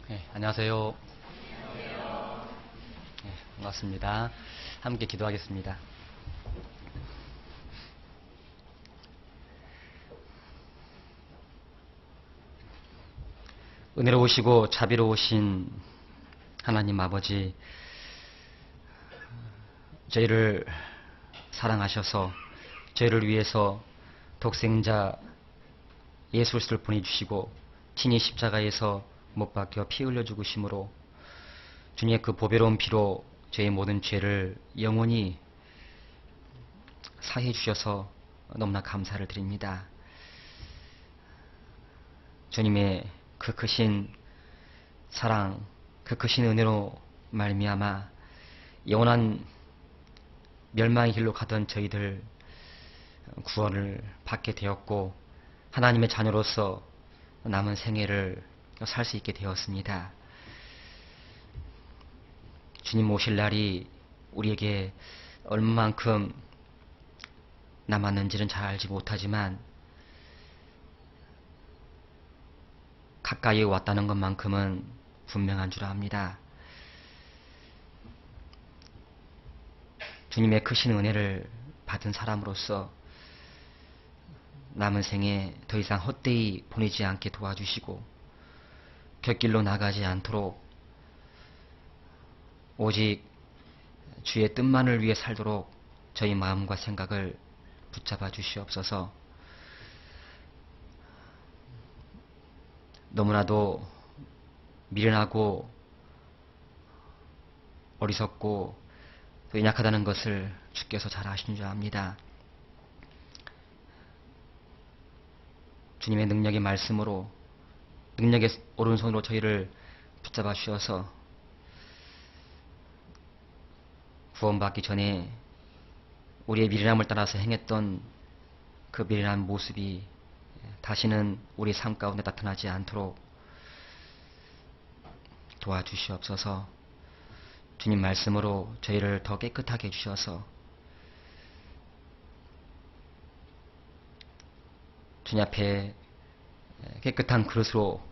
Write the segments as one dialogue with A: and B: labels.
A: 네, 안녕하세요. 네, 반갑습니다. 함께 기도하겠습니다. 은혜로우시고 자비로우신 하나님 아버지, 저희를 사랑하셔서 저희를 위해서 독생자 예수 그리스도를 보내주시고 친히 십자가에서 못 박혀 피 흘려 죽으심으로 주님의 그 보배로운 피로 저희 모든 죄를 영원히 사해 주셔서 너무나 감사를 드립니다. 주님의 그 크신 사랑, 그 크신 은혜로 말미암아 영원한 멸망의 길로 가던 저희들 구원을 받게 되었고 하나님의 자녀로서 남은 생애를 살 수 있게 되었습니다. 주님 오실 날이 우리에게 얼마만큼 남았는지는 잘 알지 못하지만 가까이 왔다는 것만큼은 분명한 줄 압니다. 주님의 크신 은혜를 받은 사람으로서 남은 생에 더 이상 헛되이 보내지 않게 도와주시고 곁길로 나가지 않도록 오직 주의 뜻만을 위해 살도록 저희 마음과 생각을 붙잡아 주시옵소서. 너무나도 미련하고 어리석고 연약하다는 것을 주께서 잘 아시는 줄 압니다. 주님의 능력의 말씀으로 능력의 오른손으로 저희를 붙잡아 주셔서 구원받기 전에 우리의 미련함을 따라서 행했던 그 미련한 모습이 다시는 우리 삶 가운데 나타나지 않도록 도와주시옵소서. 주님 말씀으로 저희를 더 깨끗하게 해주셔서 주님 앞에 깨끗한 그릇으로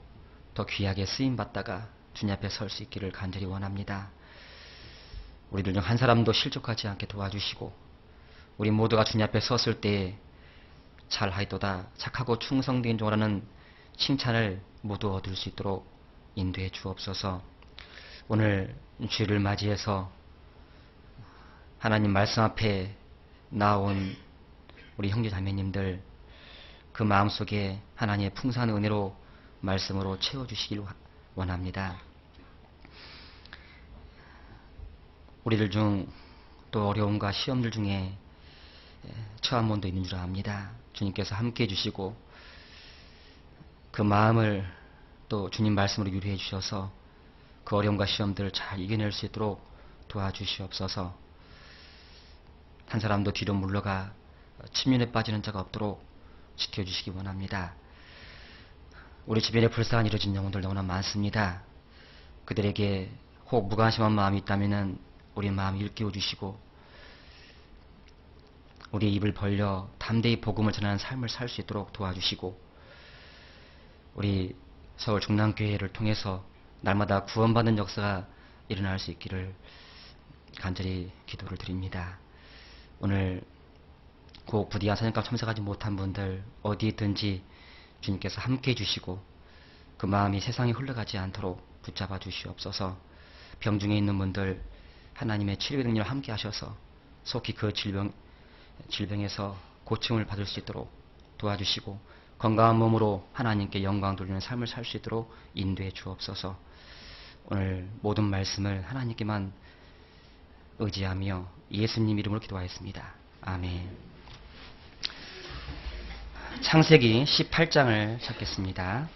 A: 더 귀하게 쓰임받다가 주님 앞에 설 수 있기를 간절히 원합니다. 우리들 중 한 사람도 실족하지 않게 도와주시고 우리 모두가 주님 앞에 섰을 때 잘하이도다 착하고 충성된 종이라는 칭찬을 모두 얻을 수 있도록 인도해 주옵소서. 오늘 주일을 맞이해서 하나님 말씀 앞에 나온 우리 형제 자매님들 그 마음속에 하나님의 풍성한 은혜로 말씀으로 채워주시길 원합니다. 우리들 중 또 어려움과 시험들 중에 처한 분도 있는 줄 압니다. 주님께서 함께 해주시고 그 마음을 또 주님 말씀으로 유리해 주셔서 그 어려움과 시험들을 잘 이겨낼 수 있도록 도와주시옵소서. 한 사람도 뒤로 물러가 침륜에 빠지는 자가 없도록 지켜주시기 원합니다. 우리 주변에 불쌍한 이뤄진 영혼들 너무나 많습니다. 그들에게 혹 무관심한 마음이 있다면 우리 마음 일깨워 주시고 우리의 입을 벌려 담대히 복음을 전하는 삶을 살 수 있도록 도와주시고 우리 서울 중랑교회를 통해서 날마다 구원받는 역사가 일어날 수 있기를 간절히 기도를 드립니다. 오늘 꼭 부디 사냥감 참석하지 못한 분들 어디에 있든지 주님께서 함께 해주시고 그 마음이 세상에 흘러가지 않도록 붙잡아 주시옵소서. 병중에 있는 분들 하나님의 치료의 능력을 함께 하셔서 속히 그 질병에서 고침을 받을 수 있도록 도와주시고 건강한 몸으로 하나님께 영광 돌리는 삶을 살 수 있도록 인도해 주옵소서. 오늘 모든 말씀을 하나님께만 의지하며 예수님 이름으로 기도하였습니다. 아멘. 창세기 18장을 찾겠습니다.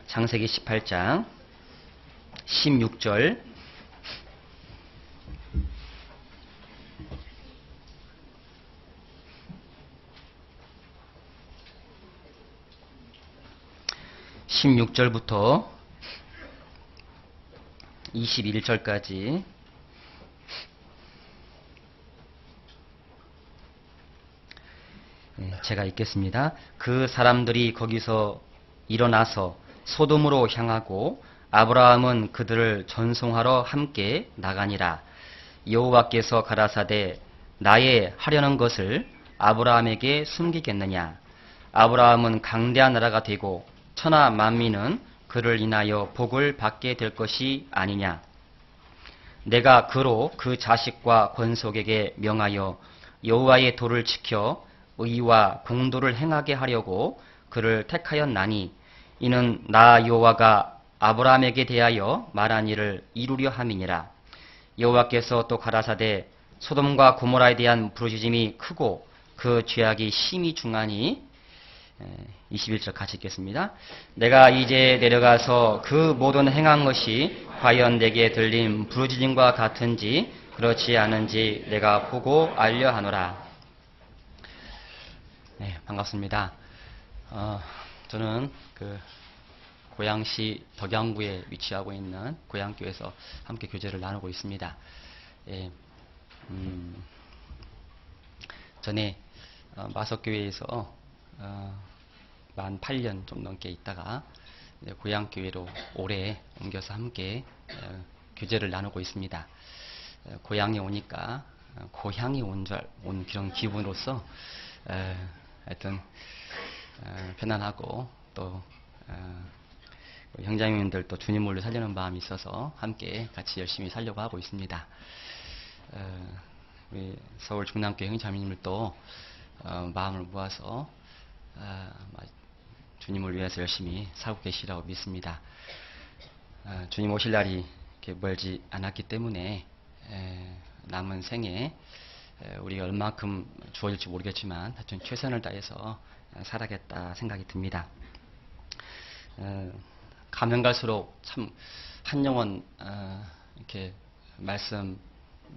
A: 창세기 18장 16절 16절부터 21절까지 제가 읽겠습니다. 그 사람들이 거기서 일어나서 소돔으로 향하고 아브라함은 그들을 전송하러 함께 나가니라. 여호와께서 가라사대 나의 하려는 것을 아브라함에게 숨기겠느냐. 아브라함은 강대한 나라가 되고 천하 만민은 그를 인하여 복을 받게 될 것이 아니냐. 내가 그로 그 자식과 권속에게 명하여 여호와의 도를 지켜 의와 공도를 행하게 하려고 그를 택하였나니 이는 나 여호와가 아브라함에게 대하여 말한 일을 이루려 함이니라. 여호와께서 또 가라사대 소돔과 고모라에 대한 부르짖음이 크고 그 죄악이 심히 중하니 21절 같이 읽겠습니다. 내가 이제 내려가서 그 모든 행한 것이 과연 내게 들린 부르짖음과 같은지 그렇지 않은지 내가 보고 알려 하노라. 네, 반갑습니다. 저는 그 고양시 덕양구에 위치하고 있는 고양교에서 함께 교제를 나누고 있습니다. 예, 전에 마석교회에서 만 8년 좀 넘게 있다가 고양교회로 올해 옮겨서 함께 교제를 나누고 있습니다. 고향에 오니까 고향이 온 그런 기분으로서 하여튼 편안하고 또 형제님들 또 주님을 살려는 마음이 있어서 함께 같이 열심히 살려고 하고 있습니다. 우리 서울 중남교회 형제님들도 마음을 모아서 주님을 위해서 열심히 살고 계시라고 믿습니다. 주님 오실 날이 이렇게 멀지 않았기 때문에 남은 생에 우리가 얼마큼 주어질지 모르겠지만 하여튼 최선을 다해서 살아야겠다 생각이 듭니다. 가면 갈수록 참 한 영혼 이렇게 말씀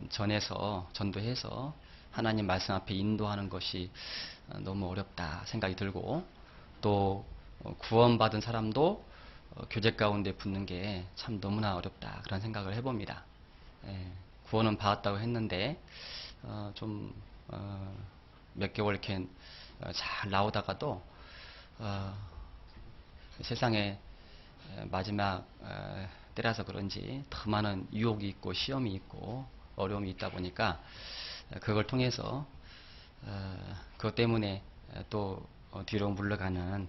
A: 전해서 전도해서 하나님 말씀 앞에 인도하는 것이 너무 어렵다 생각이 들고 또 구원받은 사람도 교제 가운데 붙는 게 참 너무나 어렵다 그런 생각을 해봅니다. 구원은 받았다고 했는데 좀 몇 개월 이렇게 잘 나오다가도 세상에 마지막 때라서 그런지 더 많은 유혹이 있고 시험이 있고 어려움이 있다 보니까 그걸 통해서 그것 때문에 또 뒤로 물러가는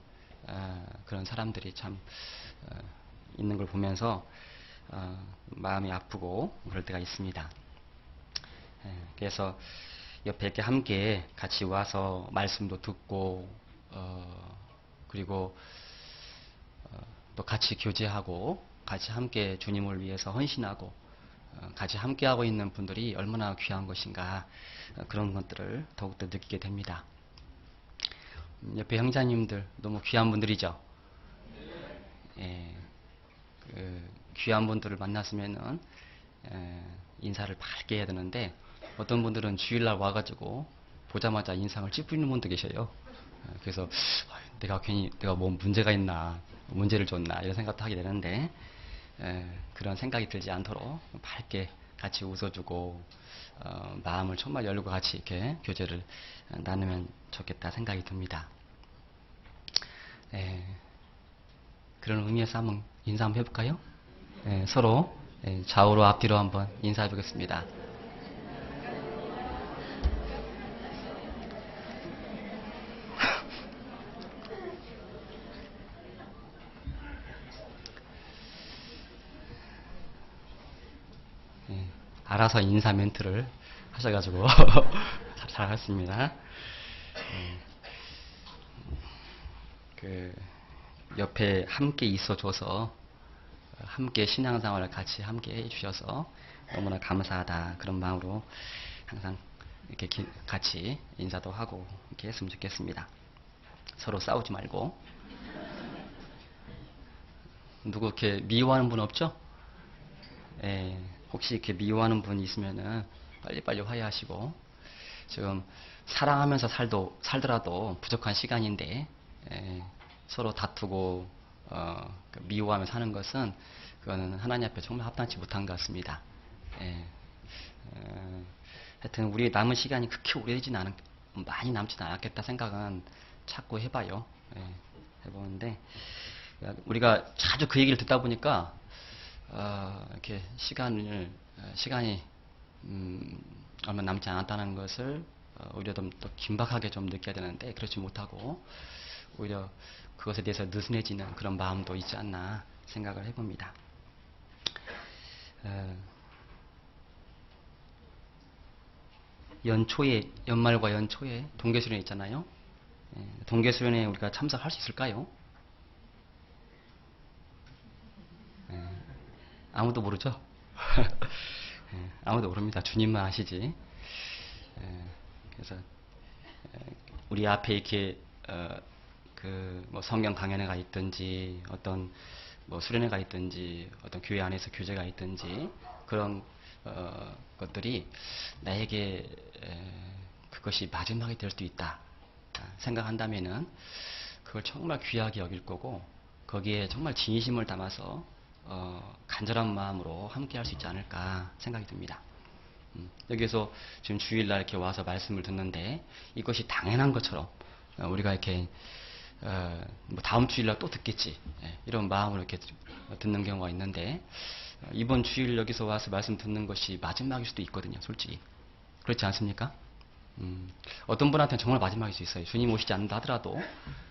A: 그런 사람들이 참 있는 걸 보면서 마음이 아프고 그럴 때가 있습니다. 그래서 옆에 이렇게 함께 같이 와서 말씀도 듣고 그리고 또 같이 교제하고 같이 함께 주님을 위해서 헌신하고 같이 함께하고 있는 분들이 얼마나 귀한 것인가 그런 것들을 더욱더 느끼게 됩니다. 옆에 형제님들 너무 귀한 분들이죠. 귀한 분들을 만났으면은 인사를 밝게 해야 되는데 어떤 분들은 주일날 와가지고 보자마자 인상을 찌푸리는 분도 계셔요. 그래서 내가 뭐 문제가 있나 문제를 줬나 이런 생각도 하게 되는데 그런 생각이 들지 않도록 밝게 같이 웃어주고 마음을 정말 열고 같이 이렇게 교제를 나누면 좋겠다 생각이 듭니다. 그런 의미에서 한번 인사 한번 해볼까요? 서로 좌우로 앞뒤로 한번 인사해 보겠습니다. 알아서 인사 멘트를 하셔가지고 잘하셨습니다. 그 옆에 함께 있어줘서 함께 신앙생활을 같이 함께 해주셔서 너무나 감사하다 그런 마음으로 항상 이렇게 같이 인사도 하고 이렇게 했으면 좋겠습니다. 서로 싸우지 말고. 누구 이렇게 미워하는 분 없죠? 혹시 이렇게 미워하는 분이 있으면은 빨리빨리 화해하시고 지금 사랑하면서 살더라도 부족한 시간인데 서로 다투고 미워하며 사는 것은 그거는 하나님 앞에 정말 합당치 못한 것 같습니다. 예. 하여튼 우리 남은 시간이 그렇게 오래되진 많이 남지는 않았겠다 생각은 자꾸 해봐요. 예. 해보는데 우리가 자주 그 얘기를 듣다 보니까 이렇게 시간이 얼마 남지 않았다는 것을 오히려 또 긴박하게 좀 느껴야 되는데 그렇지 못하고 오히려 그것에 대해서 느슨해지는 그런 마음도 있지 않나 생각을 해봅니다. 연말과 연초에 동계수련 있잖아요. 동계수련에 우리가 참석할 수 있을까요? 아무도 모르죠? 아무도 모릅니다. 주님만 아시지. 그래서 우리 앞에 이렇게 뭐 성경 강연회가 있든지 어떤 뭐 수련회가 있든지 어떤 교회 안에서 교제가 있든지 그런 것들이 나에게 그것이 마지막이 될 수도 있다 생각한다면은 그걸 정말 귀하게 여길 거고 거기에 정말 진심을 담아서 간절한 마음으로 함께 할 수 있지 않을까 생각이 듭니다. 여기서 지금 주일날 이렇게 와서 말씀을 듣는데 이것이 당연한 것처럼 우리가 이렇게 뭐 다음 주일날 또 듣겠지 이런 마음으로 이렇게 듣는 경우가 있는데 이번 주일 여기서 와서 말씀 듣는 것이 마지막일 수도 있거든요. 솔직히 그렇지 않습니까? 어떤 분한테는 정말 마지막일 수 있어요. 주님 오시지 않는다 하더라도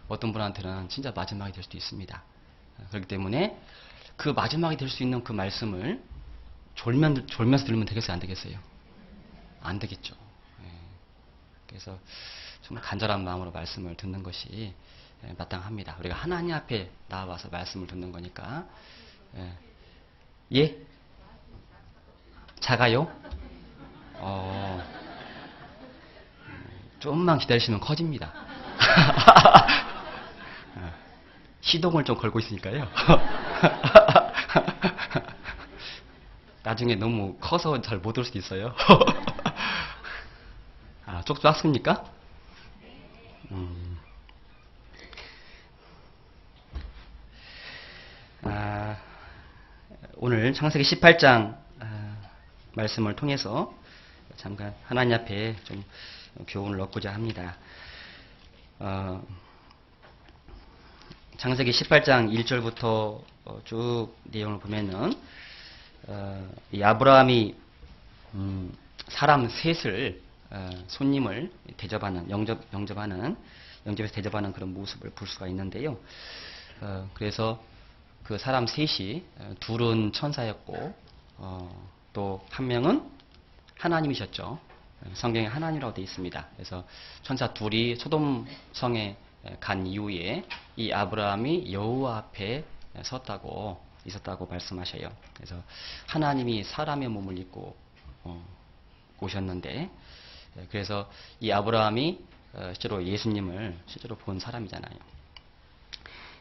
A: 어떤 분한테는 진짜 마지막이 될 수도 있습니다. 그렇기 때문에 그 마지막이 될 수 있는 그 말씀을 졸면서 들으면 되겠어요? 안 되겠어요? 안 되겠죠. 그래서 정말 간절한 마음으로 말씀을 듣는 것이 마땅합니다. 우리가 하나님 앞에 나와서 말씀을 듣는 거니까. 예? 작아요? 좀만 기다리시면 커집니다. 시동을 좀 걸고 있으니까요. 나중에 너무 커서 잘 못 올 수도 있어요. 쪽도 작습니까? 오늘 창세기 18장 말씀을 통해서 잠깐 하나님 앞에 좀 교훈을 얻고자 합니다. 창세기 18장 1절부터 쭉 내용을 보면은 이 아브라함이 사람 셋을 손님을 대접하는 영접에서 대접하는 그런 모습을 볼 수가 있는데요. 그래서 그 사람 셋이 둘은 천사였고 또 한 명은 하나님이셨죠. 성경에 하나님이라고 되어 있습니다. 그래서 천사 둘이 소돔 성에 간 이후에 이 아브라함이 여호와 앞에 있었다고 말씀하셔요. 그래서 하나님이 사람의 몸을 입고 오셨는데 그래서 이 아브라함이 실제로 예수님을 실제로 본 사람이잖아요.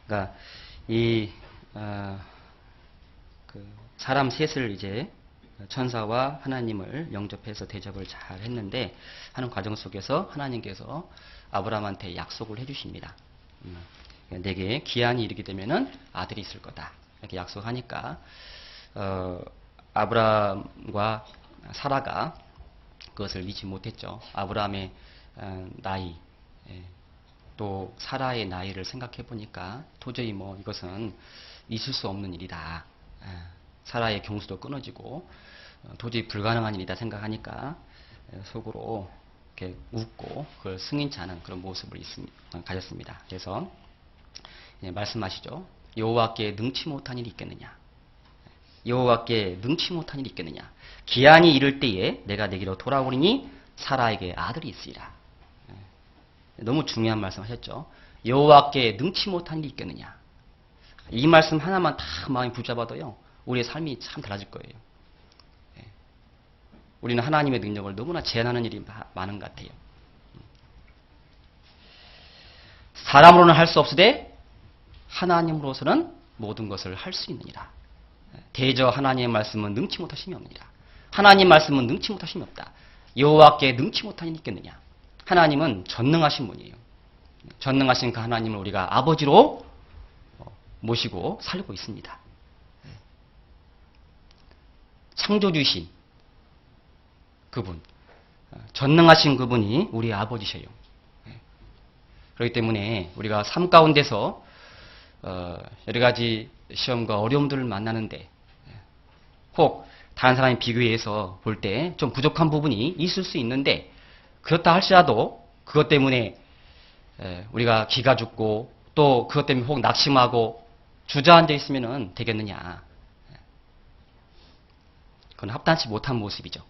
A: 그러니까 이 그 사람 셋을 이제 천사와 하나님을 영접해서 대접을 잘 했는데 하는 과정 속에서 하나님께서 아브라함한테 약속을 해주십니다. 내게 기한이 이르게 되면은 아들이 있을 거다. 이렇게 약속하니까 아브라함과 사라가 그것을 믿지 못했죠. 아브라함의 나이 또 사라의 나이를 생각해 보니까 도저히 뭐 이것은 있을 수 없는 일이다. 사라의 경수도 끊어지고 도저히 불가능한 일이다 생각하니까 속으로 이렇게 웃고 그걸 승인치 않은 그런 모습을 가졌습니다. 그래서 말씀하시죠. 여호와께 능치 못한 일이 있겠느냐? 여호와께 능치 못한 일이 있겠느냐? 기한이 이를 때에 내가 내게로 돌아오리니 사라에게 아들이 있으리라. 너무 중요한 말씀 하셨죠. 여호와께 능치 못한 일이 있겠느냐? 이 말씀 하나만 다 마음에 붙잡아도요. 우리의 삶이 참 달라질 거예요. 우리는 하나님의 능력을 너무나 제한하는 일이 많은 것 같아요. 사람으로는 할 수 없으되 하나님으로서는 모든 것을 할 수 있느니라. 대저 하나님의 말씀은 능치 못하심이 없느니라. 하나님 말씀은 능치 못하심이 없다. 여호와께 능치 못한 일이 있겠느냐. 하나님은 전능하신 분이에요. 전능하신 그 하나님을 우리가 아버지로 모시고 살고 있습니다. 창조주신 그분, 전능하신 그분이 우리 아버지셔요. 그렇기 때문에 우리가 삶 가운데서 여러 가지 시험과 어려움들을 만나는데 혹 다른 사람에 비교해서 볼 때 좀 부족한 부분이 있을 수 있는데 그렇다 할지라도 그것 때문에 우리가 기가 죽고 또 그것 때문에 혹 낙심하고 주저앉아 있으면 되겠느냐. 그건 합당치 못한 모습이죠.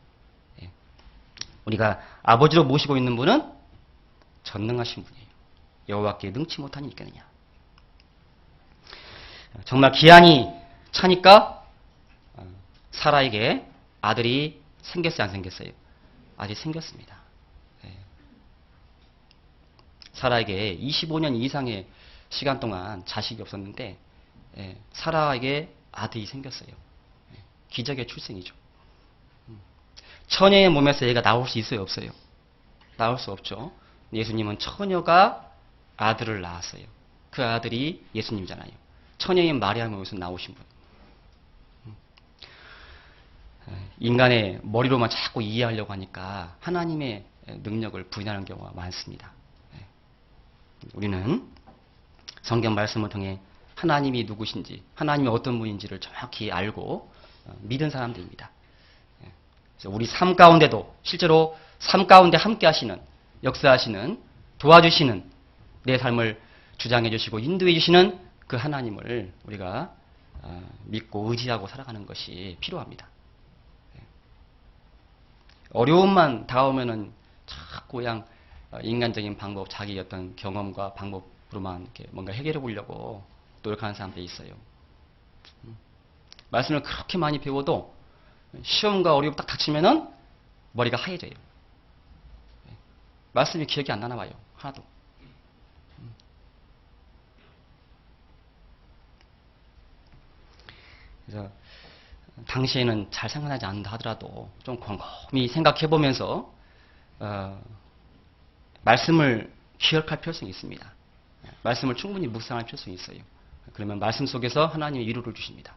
A: 우리가 아버지로 모시고 있는 분은 전능하신 분이에요. 여호와께 능치 못하니 있겠느냐. 정말 기한이 차니까 사라에게 아들이 생겼어요, 안 생겼어요? 아직 생겼습니다. 사라에게 25년 이상의 시간 동안 자식이 없었는데 사라에게 아들이 생겼어요. 기적의 출생이죠. 처녀의 몸에서 얘가 나올 수 있어요, 없어요? 나올 수 없죠. 예수님은 처녀가 아들을 낳았어요. 그 아들이 예수님이잖아요. 처녀인 마리아 몸에서 나오신 분. 인간의 머리로만 자꾸 이해하려고 하니까 하나님의 능력을 부인하는 경우가 많습니다. 우리는 성경 말씀을 통해 하나님이 누구신지, 하나님이 어떤 분인지를 정확히 알고 믿은 사람들입니다. 그래서 우리 삶 가운데도 실제로 삶 가운데 함께 하시는, 역사하시는, 도와주시는 내 삶을 주장해 주시고 인도해 주시는 그 하나님을 우리가 믿고 의지하고 살아가는 것이 필요합니다. 어려움만 다가오면은 자꾸 그냥 인간적인 방법, 자기 어떤 경험과 방법으로만 이렇게 뭔가 해결해 보려고 노력하는 사람들이 있어요. 말씀을 그렇게 많이 배워도 시험과 어려움 딱 닥치면은 머리가 하얘져요. 말씀이 기억이 안 나나 봐요. 하나도. 그래서 당시에는 잘 생각나지 않는다 하더라도 좀 곰곰이 생각해 보면서 말씀을 기억할 필요성이 있습니다. 말씀을 충분히 묵상할 필요성이 있어요. 그러면 말씀 속에서 하나님의 위로를 주십니다.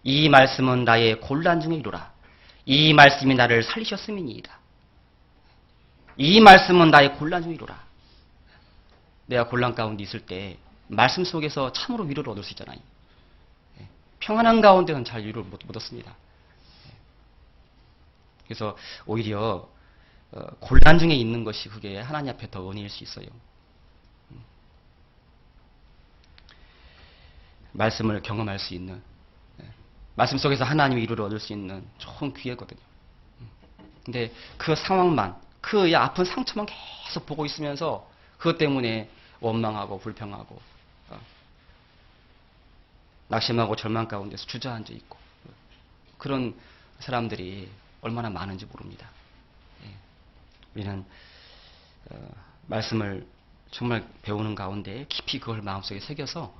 A: 이 말씀은 나의 곤란 중에 이루라. 이 말씀이 나를 살리셨음이니이다. 이 말씀은 나의 곤란 중에 이루라. 내가 곤란 가운데 있을 때 말씀 속에서 참으로 위로를 얻을 수 있잖아요. 평안한 가운데는 잘 위로를 못 얻습니다. 그래서 오히려 곤란 중에 있는 것이 그게 하나님 앞에 더 은혜일 수 있어요. 말씀을 경험할 수 있는, 말씀 속에서 하나님의 위로를 얻을 수 있는 좋은 기회거든요. 근데 그 상황만, 그 아픈 상처만 계속 보고 있으면서 그것 때문에 원망하고 불평하고 낙심하고 절망 가운데서 주저앉아 있고 그런 사람들이 얼마나 많은지 모릅니다. 우리는 말씀을 정말 배우는 가운데 깊이 그걸 마음속에 새겨서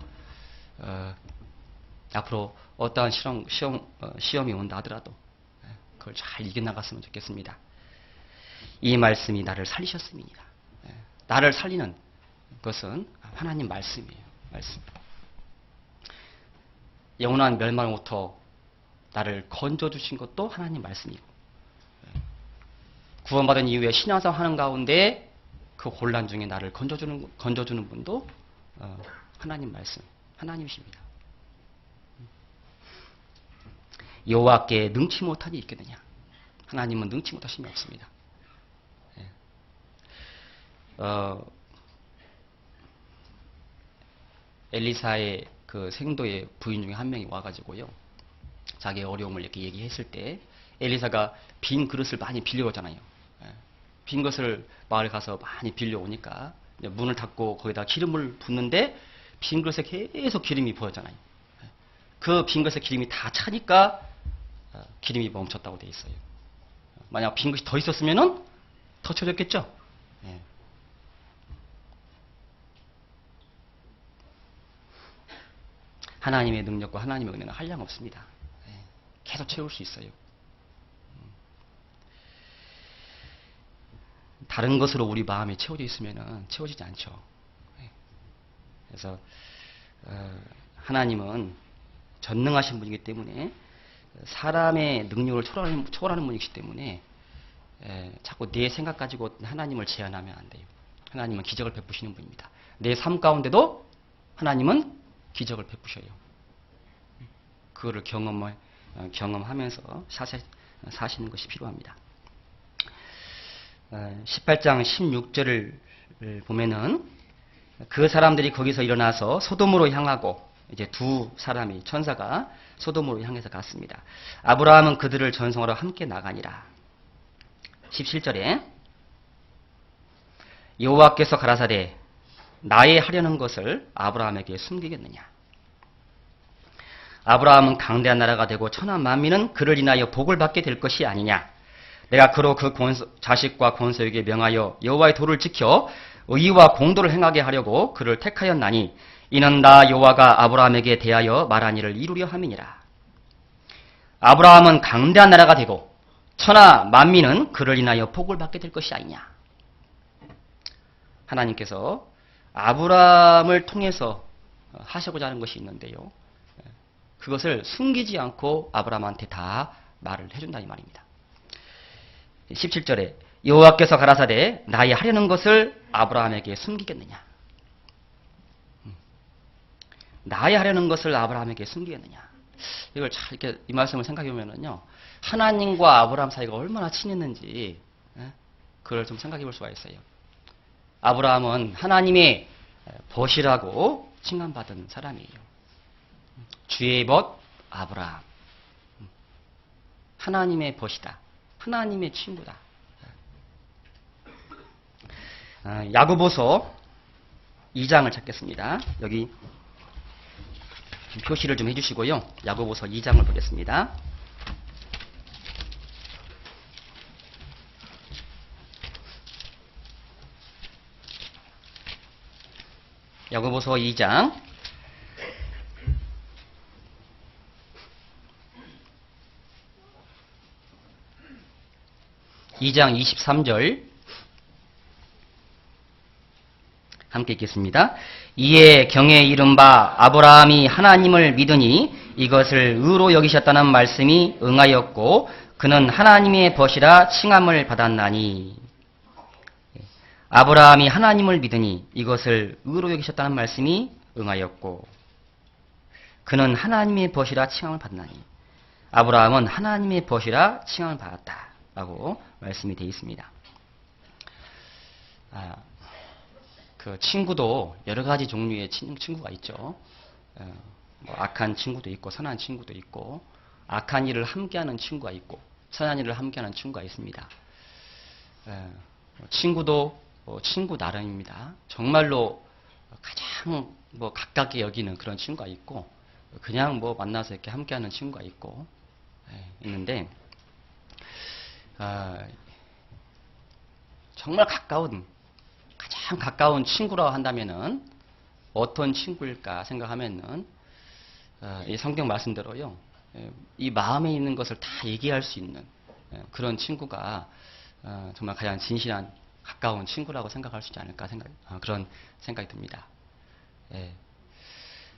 A: 앞으로 어떠한 시험이 온다 하더라도 그걸 잘 이겨나갔으면 좋겠습니다. 이 말씀이 나를 살리셨음이니라. 나를 살리는 것은 하나님 말씀이에요. 말씀. 영원한 멸망으로부터 나를 건져주신 것도 하나님 말씀이고 구원받은 이후에 신앙생활 하는 가운데 그 혼란 중에 나를 건져주는 분도 하나님 말씀, 하나님이십니다. 여호와께 능치 못하니 있겠느냐? 하나님은 능치 못하심이 없습니다. 엘리사의 그 생도의 부인 중에 한 명이 와가지고요, 자기의 어려움을 이렇게 얘기했을 때 엘리사가 빈 그릇을 많이 빌려오잖아요. 빈 것을 마을에 가서 많이 빌려오니까 문을 닫고 거기다 기름을 붓는데 빈 그릇에 계속 기름이 부었잖아요. 그 빈 그릇에 기름이 다 차니까 기름이 멈췄다고 돼 있어요. 만약 빈 것이 더 있었으면은 더 쳐졌겠죠. 하나님의 능력과 하나님의 은혜는 한량 없습니다. 계속 채울 수 있어요. 다른 것으로 우리 마음이 채워져 있으면 채워지지 않죠. 그래서 하나님은 전능하신 분이기 때문에 사람의 능력을 초월하는 분이기 때문에 자꾸 내 생각 가지고 하나님을 제한하면 안 돼요. 하나님은 기적을 베푸시는 분입니다. 내 삶 가운데도 하나님은 기적을 베푸셔요. 그거를 경험하면서 사시는 것이 필요합니다. 18장 16절을 보면은 그 사람들이 거기서 일어나서 소돔으로 향하고 이제 두 사람이 천사가 소돔으로 향해서 갔습니다. 아브라함은 그들을 전송하러 함께 나가니라. 17절에 여호와께서 가라사대 나의 하려는 것을 아브라함에게 숨기겠느냐. 아브라함은 강대한 나라가 되고 천하 만민은 그를 인하여 복을 받게 될 것이 아니냐. 내가 그로 그 자식과 권소에게 명하여 여호와의 도를 지켜 의와 공도를 행하게 하려고 그를 택하였나니 이는 나 여호와가 아브라함에게 대하여 말한 일을 이루려 함이니라. 아브라함은 강대한 나라가 되고 천하 만민은 그를 인하여 복을 받게 될 것이 아니냐. 하나님께서 아브라함을 통해서 하시고자 하는 것이 있는데요. 그것을 숨기지 않고 아브라함한테 다 말을 해준다 이 말입니다. 17절에 여호와께서 가라사대 나의 하려는 것을 아브라함에게 숨기겠느냐. 나의 하려는 것을 아브라함에게 숨기겠느냐. 이걸 잘 이렇게 이 말씀을 생각해 보면은요. 하나님과 아브라함 사이가 얼마나 친했는지 그걸 좀 생각해 볼 수가 있어요. 아브라함은 하나님의 벗이라고 칭함받은 사람이에요. 주의 벗 아브라함. 하나님의 벗이다. 하나님의 친구다. 야고보서 2장을 찾겠습니다. 여기 표시를 좀 해주시고요. 야고보서 2장을 보겠습니다. 야고보서 2장 2장 23절 함께 읽겠습니다. 이에 경에 이른 바 아브라함이 하나님을 믿으니 이것을 의로 여기셨다는 말씀이 응하였고 그는 하나님의 벗이라 칭함을 받았나니. 아브라함이 하나님을 믿으니 이것을 의로 여기셨다는 말씀이 응하였고 그는 하나님의 벗이라 칭함을 받나니. 아브라함은 하나님의 벗이라 칭함을 받았다 라고 말씀이 되어 있습니다. 그 친구도 여러 가지 종류의 친구가 있죠. 뭐 악한 친구도 있고 선한 친구도 있고 악한 일을 함께하는 친구가 있고 선한 일을 함께하는 친구가 있습니다. 친구도 친구 나름입니다. 정말로 가장 가깝게 여기는 그런 친구가 있고 그냥 만나서 이렇게 함께하는 친구가 있고 있는데 정말 가장 가까운 친구라고 한다면은 어떤 친구일까 생각하면은 이 성경 말씀대로요. 이 마음에 있는 것을 다 얘기할 수 있는 그런 친구가 정말 가장 진실한 가까운 친구라고 생각할 수 있지 않을까 그런 생각이 듭니다.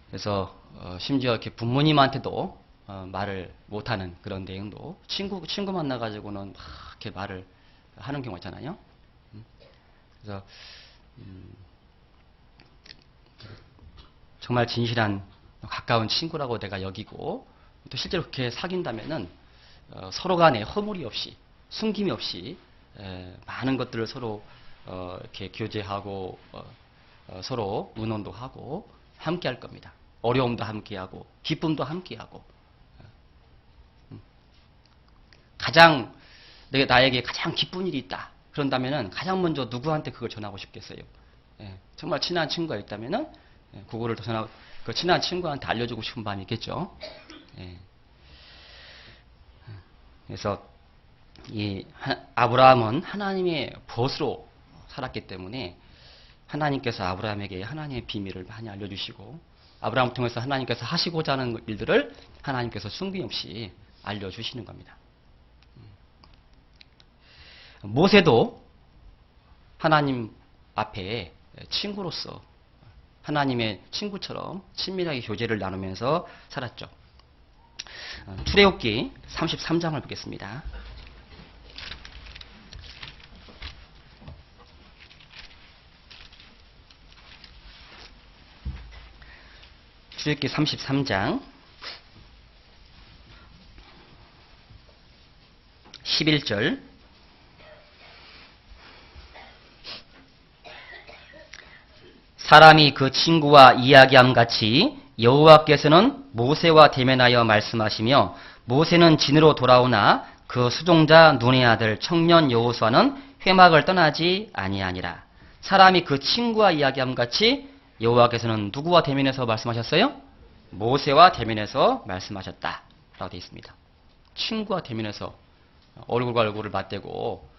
A: 그래서 심지어 이렇게 부모님한테도 말을 못하는 그런 내용도 친구 만나가지고는 막 이렇게 말을 하는 경우가 있잖아요. 그래서 정말 진실한 가까운 친구라고 내가 여기고 또 실제로 그렇게 사귄다면은 서로 간에 허물이 없이 숨김이 없이 많은 것들을 서로 이렇게 교제하고 서로 의논도 하고 함께 할 겁니다. 어려움도 함께 하고 기쁨도 함께 하고 가장 나에게 가장 기쁜 일이 있다. 그런다면은 가장 먼저 누구한테 그걸 전하고 싶겠어요. 정말 친한 친구가 있다면은 그거를 더 전하고 그 친한 친구한테 알려주고 싶은 마음이 있겠죠. 그래서 이 아브라함은 하나님의 벗으로 살았기 때문에 하나님께서 아브라함에게 하나님의 비밀을 많이 알려주시고 아브라함을 통해서 하나님께서 하시고자 하는 일들을 하나님께서 숨김없이 알려주시는 겁니다. 모세도 하나님 앞에 친구로서 하나님의 친구처럼 친밀하게 교제를 나누면서 살았죠. 출애굽기 33장을 보겠습니다. 출애굽기 33장 11절 사람이 그 친구와 이야기함 같이 여호와께서는 모세와 대면하여 말씀하시며 모세는 진으로 돌아오나 그 수종자 눈의 아들 청년 여호수아는 회막을 떠나지 아니하니라. 사람이 그 친구와 이야기함 같이 여호와께서는 누구와 대면해서 말씀하셨어요? 모세와 대면해서 말씀하셨다 라고 되어 있습니다. 친구와 대면해서 얼굴과 얼굴을 맞대고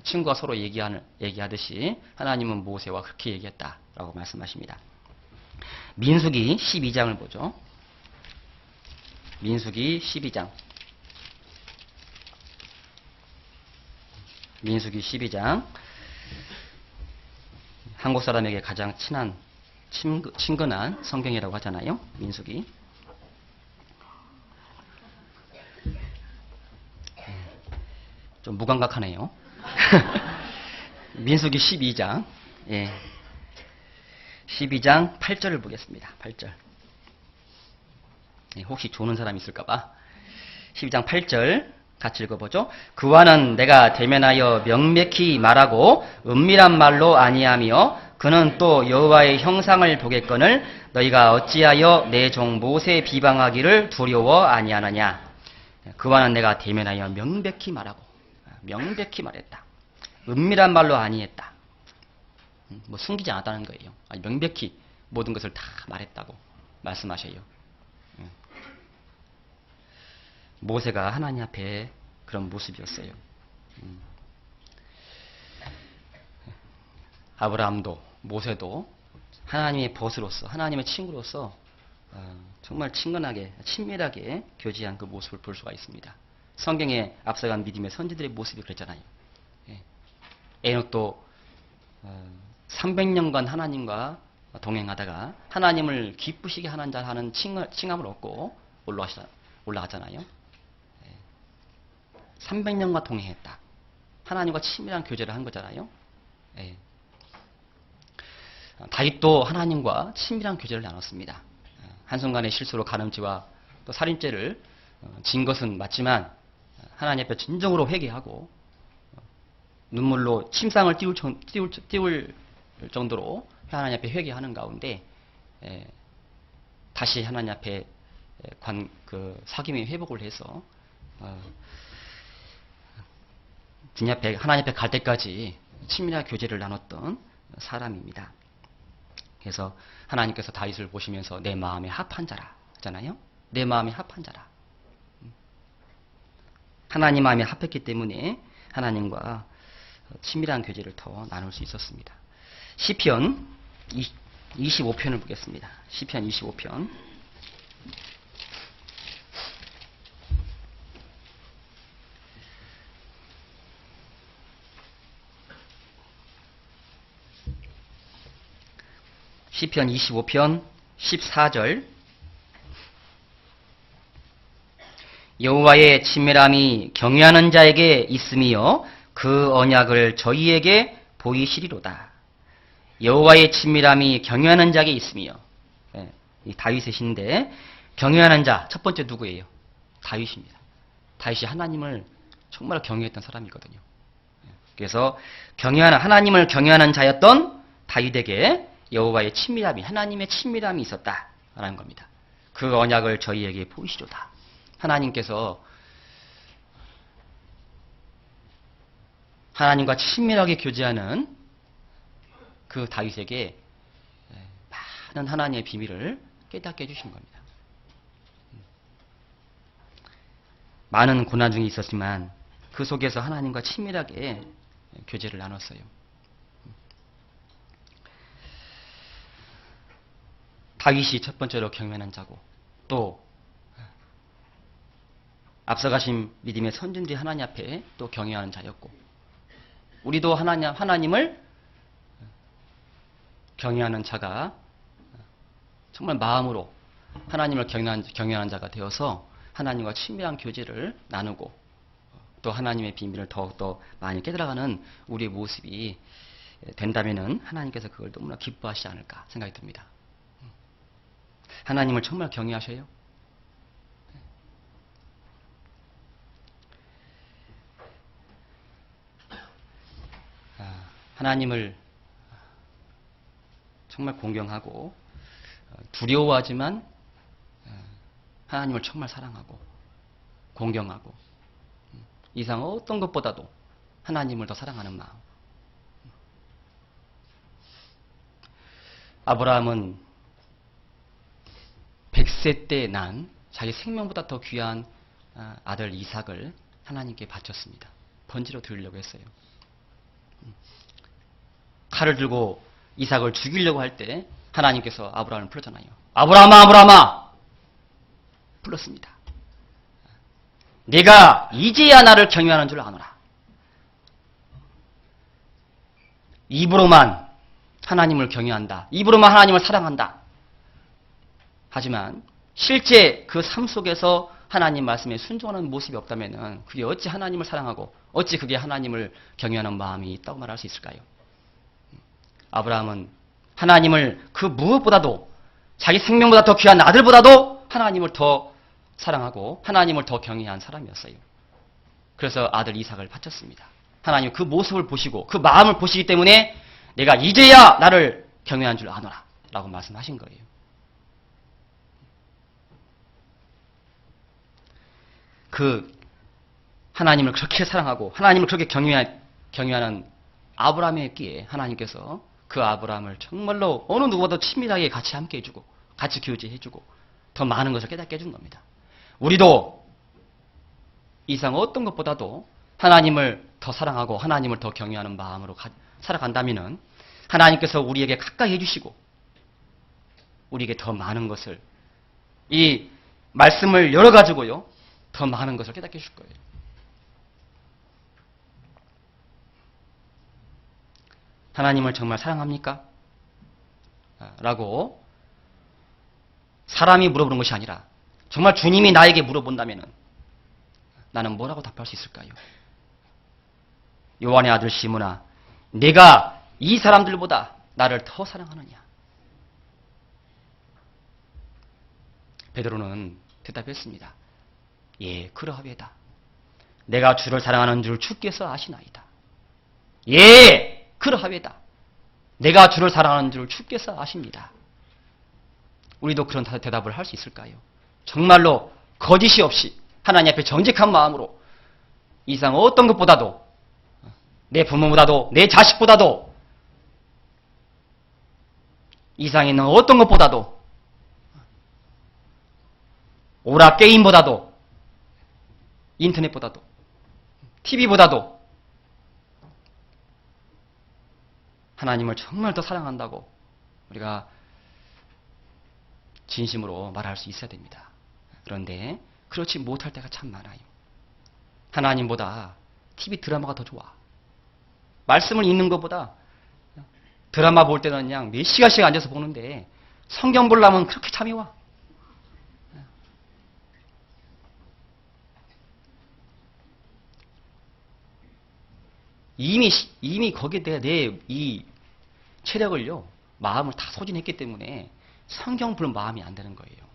A: 친구가 서로 얘기하듯이 하나님은 모세와 그렇게 얘기했다라고 말씀하십니다. 민수기 12장을 보죠. 민수기 12장. 민수기 12장. 한국 사람에게 가장 친근한 성경이라고 하잖아요. 민수기. 좀 무감각하네요. 민수기 12장. 예. 12장 8절을 보겠습니다. 8절. 예, 혹시 조는 사람 있을까봐. 12장 8절 같이 읽어보죠. 그와는 내가 대면하여 명백히 말하고 은밀한 말로 아니하며 그는 또 여호와의 형상을 보겠거늘 너희가 어찌하여 내 종 모세 비방하기를 두려워 아니하느냐. 그와는 내가 대면하여 명백히 말하고 명백히 말했다. 은밀한 말로 아니했다. 뭐 숨기지 않았다는 거예요. 아니, 명백히 모든 것을 다 말했다고 말씀하셔요. 모세가 하나님 앞에 그런 모습이었어요. 아브라함도 모세도 하나님의 벗으로서 하나님의 친구로서 정말 친근하게 친밀하게 교제한 그 모습을 볼 수가 있습니다. 성경에 앞서간 믿음의 선지들의 모습이 그랬잖아요. 에녹도 300년간 하나님과 동행하다가 하나님을 기쁘시게 하는 자 하는 칭함을 얻고 올라가잖아요. 300년간 동행했다. 하나님과 친밀한 교제를 한 거잖아요. 다윗도 하나님과 친밀한 교제를 나눴습니다. 한순간의 실수로 간음죄와 또 살인죄를 진 것은 맞지만 하나님 앞에 진정으로 회개하고 눈물로 침상을 띄울 정도로 하나님 앞에 회개하는 가운데 다시 하나님 앞에 사귐의 회복을 해서 주님 앞에 하나님 앞에 갈 때까지 친밀한 교제를 나눴던 사람입니다. 그래서 하나님께서 다윗을 보시면서 내 마음에 합한 자라 하잖아요. 내 마음에 합한 자라. 하나님 마음에 합했기 때문에 하나님과 친밀한 교제를 더 나눌 수 있었습니다. 시편 25편을 보겠습니다. 시편 25편. 시편 25편 14절. 여호와의 친밀함이 경외하는 자에게 있으며 그 언약을 저희에게 보이시리로다. 여호와의 친밀함이 경외하는 자에게 있으며, 이 다윗의 시인데 경외하는 자 첫 번째 누구예요? 다윗입니다. 다윗이 하나님을 정말 경외했던 사람이거든요. 그래서 하나님을 경외하는 자였던 다윗에게 여호와의 친밀함이 하나님의 친밀함이 있었다라는 겁니다. 그 언약을 저희에게 보이시로다. 하나님께서 하나님과 친밀하게 교제하는 그 다윗에게 많은 하나님의 비밀을 깨닫게 해주신 겁니다. 많은 고난 중에 있었지만 그 속에서 하나님과 친밀하게 교제를 나눴어요. 다윗이 첫 번째로 경외하는 자고 또 앞서가신 믿음의 선진들이 하나님 앞에 또 경외하는 자였고 우리도 하나님을 경외하는 자가 정말 마음으로 하나님을 경외하는 자가 되어서 하나님과 친밀한 교제를 나누고 또 하나님의 비밀을 더욱더 많이 깨달아가는 우리의 모습이 된다면은 하나님께서 그걸 너무나 기뻐하시지 않을까 생각이 듭니다. 하나님을 정말 경외하셔요? 하나님을 정말 공경하고 두려워하지만 하나님을 정말 사랑하고 공경하고 이상 어떤 것보다도 하나님을 더 사랑하는 마음. 아브라함은 100세 때 난 자기 생명보다 더 귀한 아들 이삭을 하나님께 바쳤습니다. 번지로 드리려고 했어요. 칼을 들고 이삭을 죽이려고 할 때 하나님께서 아브라함을 불렀잖아요. 아브라함아, 아브라함아! 불렀습니다. 내가 이제야 나를 경외하는 줄 아노라. 입으로만 하나님을 경외한다. 입으로만 하나님을 사랑한다. 하지만 실제 그 삶 속에서 하나님 말씀에 순종하는 모습이 없다면 그게 어찌 하나님을 사랑하고 어찌 그게 하나님을 경외하는 마음이 있다고 말할 수 있을까요? 아브라함은 하나님을 그 무엇보다도 자기 생명보다 더 귀한 아들보다도 하나님을 더 사랑하고 하나님을 더 경외한 사람이었어요. 그래서 아들 이삭을 바쳤습니다. 하나님 그 모습을 보시고 그 마음을 보시기 때문에 내가 이제야 나를 경외한 줄 아노라 라고 말씀하신 거예요. 그 하나님을 그렇게 사랑하고 하나님을 그렇게 경외하는 아브라함에게 하나님께서 그 아브라함을 정말로 어느 누구보다 친밀하게 같이 함께 해주고 같이 교제해주고 더 많은 것을 깨닫게 해준 겁니다. 우리도 이상 어떤 것보다도 하나님을 더 사랑하고 하나님을 더 경외하는 마음으로 살아간다면 하나님께서 우리에게 가까이 해주시고 우리에게 더 많은 것을 이 말씀을 열어가지고요 더 많은 것을 깨닫게 해줄 거예요. 하나님을 정말 사랑합니까? 라고 사람이 물어보는 것이 아니라 정말 주님이 나에게 물어본다면 나는 뭐라고 답할 수 있을까요? 요한의 아들 시몬아, 내가 이 사람들보다 나를 더 사랑하느냐? 베드로는 대답했습니다. 예, 그러하외다. 내가 주를 사랑하는 줄 주께서 아시나이다. 예, 그러하외다. 내가 주를 사랑하는 줄 주께서 아십니다. 우리도 그런 대답을 할 수 있을까요? 정말로 거짓이 없이 하나님 앞에 정직한 마음으로 이상 어떤 것보다도 내 부모보다도 내 자식보다도 이상에 있는 어떤 것보다도 오락 게임보다도 인터넷보다도 TV보다도 하나님을 정말 더 사랑한다고 우리가 진심으로 말할 수 있어야 됩니다. 그런데 그렇지 못할 때가 참 많아요. 하나님보다 TV 드라마가 더 좋아. 말씀을 읽는 것보다 드라마 볼 때는 그냥 몇 시간씩 앉아서 보는데 성경 보려면 그렇게 잠이 와. 이미 거기에 내가 내 이 체력을요, 마음을 다 소진했기 때문에 성경 볼 마음이 안 되는 거예요.